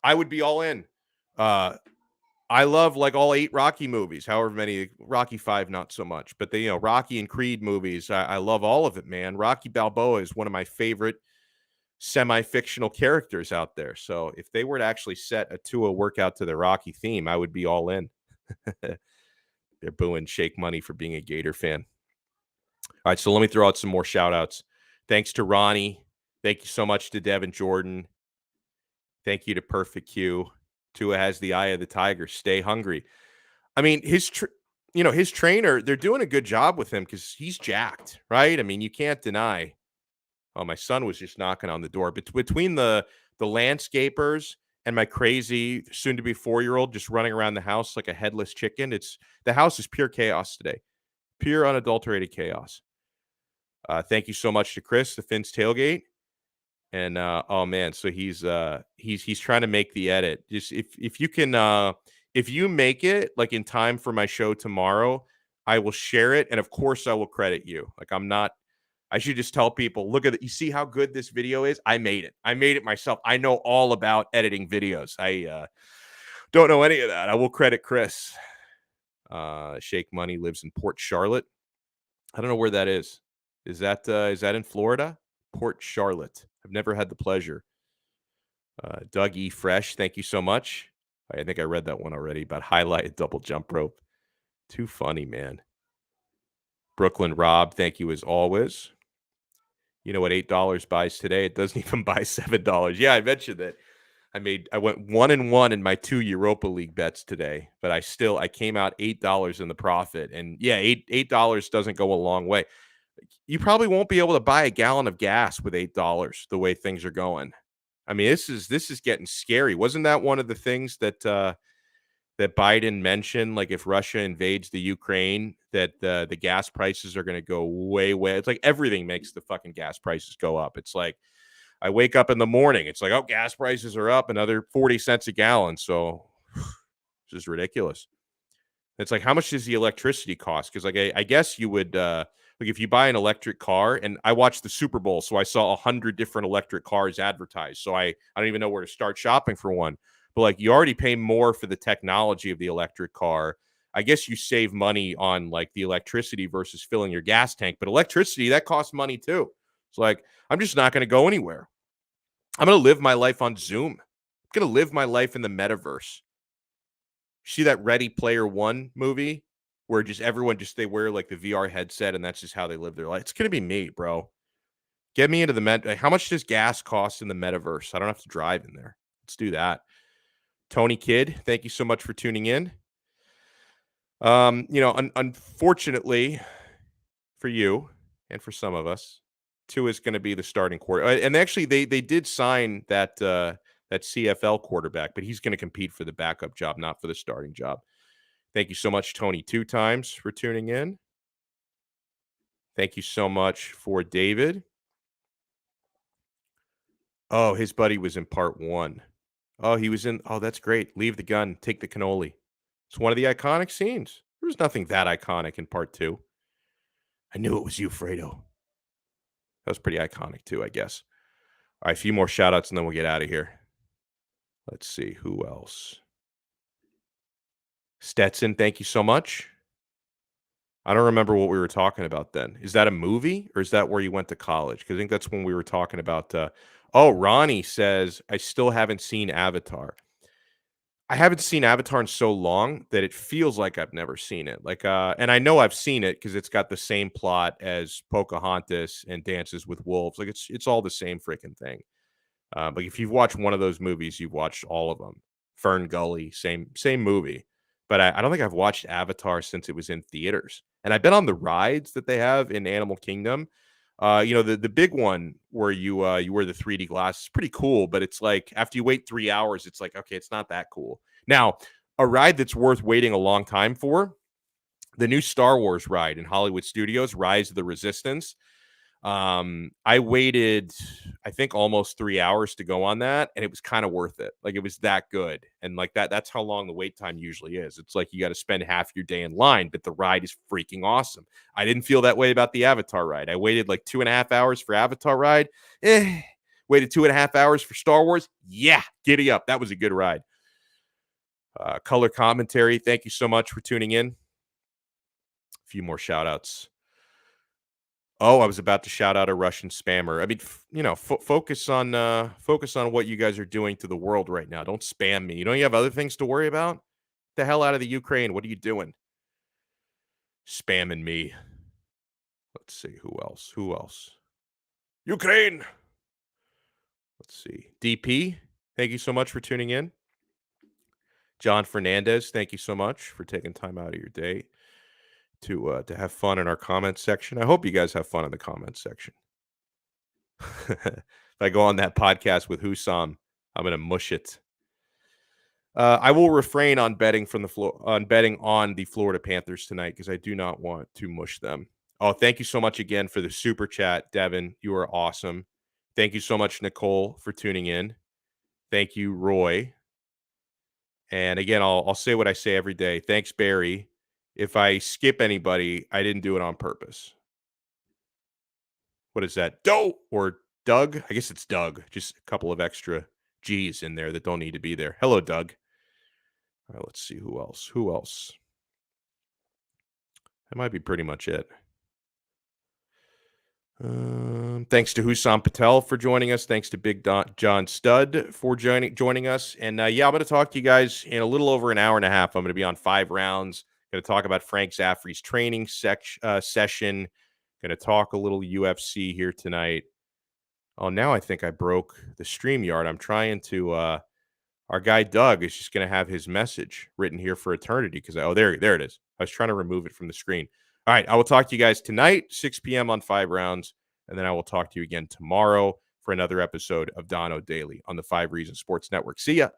I would be all in. I I love like all 8 Rocky movies, however many. Rocky 5, not so much, but the Rocky and Creed movies, I love all of it, man. Rocky Balboa is one of my favorite semi-fictional characters out there. So if they were to actually set a Tua workout to the Rocky theme, I would be all in. They're booing Shake Money for being a Gator fan. All right, so let me throw out some more shout-outs. Thanks to Ronnie. Thank you so much to Devin Jordan. Thank you to Perfect Q. Tua has the eye of the tiger. Stay hungry. I mean, his trainer, they're doing a good job with him because he's jacked, right? I mean, you can't deny. Oh, my son was just knocking on the door. But between the landscapers and my crazy soon-to-be 4-year-old just running around the house like a headless chicken, the house is pure chaos today. Pure unadulterated chaos. Thank you so much to Chris, the Finn's Tailgate. And oh man, so he's trying to make the edit. Just if you can if you make it like in time for my show tomorrow, I will share it, and of course I will credit you. Like I should just tell people, look at it. You see how good this video is? I made it myself. I know all about editing videos. I don't know any of that. I will credit Chris. Shake Money lives in Port Charlotte. I don't know where that is. Is that in Florida? Port Charlotte. I've never had the pleasure. Doug E. Fresh, thank you so much. I think I read that one already about highlighted double jump rope. Too funny, man. Brooklyn Rob, thank you as always. You know what $8 buys today? It doesn't even buy $7. Yeah, I mentioned that. I went 1-1 in my 2 Europa League bets today, but I came out $8 in the profit. And yeah, $8 doesn't go a long way. You probably won't be able to buy a gallon of gas with $8 the way things are going. I mean, this is getting scary. Wasn't that one of the things that that Biden mentioned? Like if Russia invades the Ukraine, that the gas prices are going to go way. It's like everything makes the fucking gas prices go up. It's like I wake up in the morning. It's like, oh, gas prices are up another 40 cents a gallon. So this is ridiculous. It's like, how much does the electricity cost? Because like I guess you would like if you buy an electric car, and I watched the Super Bowl, so I saw 100 different electric cars advertised. So I don't even know where to start shopping for one. But like you already pay more for the technology of the electric car. I guess you save money on like the electricity versus filling your gas tank. But electricity, that costs money too. It's like, I'm just not going to go anywhere. I'm going to live my life on Zoom. I'm going to live my life in the metaverse. See that Ready Player One movie where just everyone they wear like the VR headset and that's just how they live their life? It's going to be me, bro. Get me into the how much does gas cost in the metaverse? I don't have to drive in there. Let's do that. Tony Kidd, thank you so much for tuning in. Unfortunately for you and for some of us, Tua is going to be the starting quarter. And actually they did sign that CFL quarterback, but he's going to compete for the backup job, not for the starting job. Thank you so much, Tony, 2 times for tuning in. Thank you so much for David. Oh, his buddy was in part 1. Oh, he was in. Oh, that's great. Leave the gun. Take the cannoli. It's one of the iconic scenes. There was nothing that iconic in part 2. I knew it was you, Fredo. That was pretty iconic too, I guess. All right, a few more shout outs and then we'll get out of here. Let's see. Who else? Stetson, thank you so much. I don't remember what we were talking about then. Is that a movie or is that where you went to college? Because I think that's when we were talking about. Ronnie says, I still haven't seen Avatar. I haven't seen Avatar in so long that it feels like I've never seen it. Like, and I know I've seen it because it's got the same plot as Pocahontas and Dances with Wolves. Like, it's all the same freaking thing. But if you've watched one of those movies, you've watched all of them. Fern Gully, same movie. But I don't think I've watched Avatar since it was in theaters. And I've been on the rides that they have in Animal Kingdom. The big one where you wear the 3D glasses is pretty cool, but it's like after you wait 3 hours, it's like, okay, it's not that cool. Now, a ride that's worth waiting a long time for, the new Star Wars ride in Hollywood Studios, Rise of the Resistance. I waited, I think, almost 3 hours to go on that, and it was kind of worth it. Like, it was that good. And like that's how long the wait time usually is. It's like you got to spend half your day in line, but the ride is freaking awesome. I didn't feel that way about the Avatar ride. I waited like 2.5 hours for Avatar ride. Waited 2.5 hours for Star Wars. Yeah, giddy up. That was a good ride. Color commentary, thank you so much for tuning in. A few more shout outs. Oh, I was about to shout out a Russian spammer. I mean, focus on what you guys are doing to the world right now. Don't spam me. You don't have other things to worry about? Get the hell out of the Ukraine. What are you doing? Spamming me. Let's see. Who else? Ukraine. Let's see. DP, thank you so much for tuning in. John Fernandez, thank you so much for taking time out of your day to have fun in our comments section. I hope you guys have fun in the comments section. If I go on that podcast with Hussam, I'm going to mush it. I will refrain on betting on the Florida Panthers tonight because I do not want to mush them. Oh, thank you so much again for the super chat, Devin. You are awesome. Thank you so much, Nicole, for tuning in. Thank you, Roy. And again, I'll say what I say every day. Thanks, Barry. If I skip anybody, I didn't do it on purpose. What is that? Doe or Doug? I guess it's Doug. Just a couple of extra G's in there that don't need to be there. Hello, Doug. All right, let's see who else. That might be pretty much it. Thanks to Hussam Patel for joining us. Thanks to Big John Stud for joining us. And I'm going to talk to you guys in a little over an hour and a half. I'm going to be on 5 rounds. Going to talk about Frank Zaffrey's training session. Going to talk a little UFC here tonight. Oh, now I think I broke the StreamYard. I'm trying to. Our guy Doug is just going to have his message written here for eternity because there it is. I was trying to remove it from the screen. All right, I will talk to you guys tonight, 6 p.m. on 5 rounds, and then I will talk to you again tomorrow for another episode of Donno Daily on the 5 Reasons Sports Network. See ya.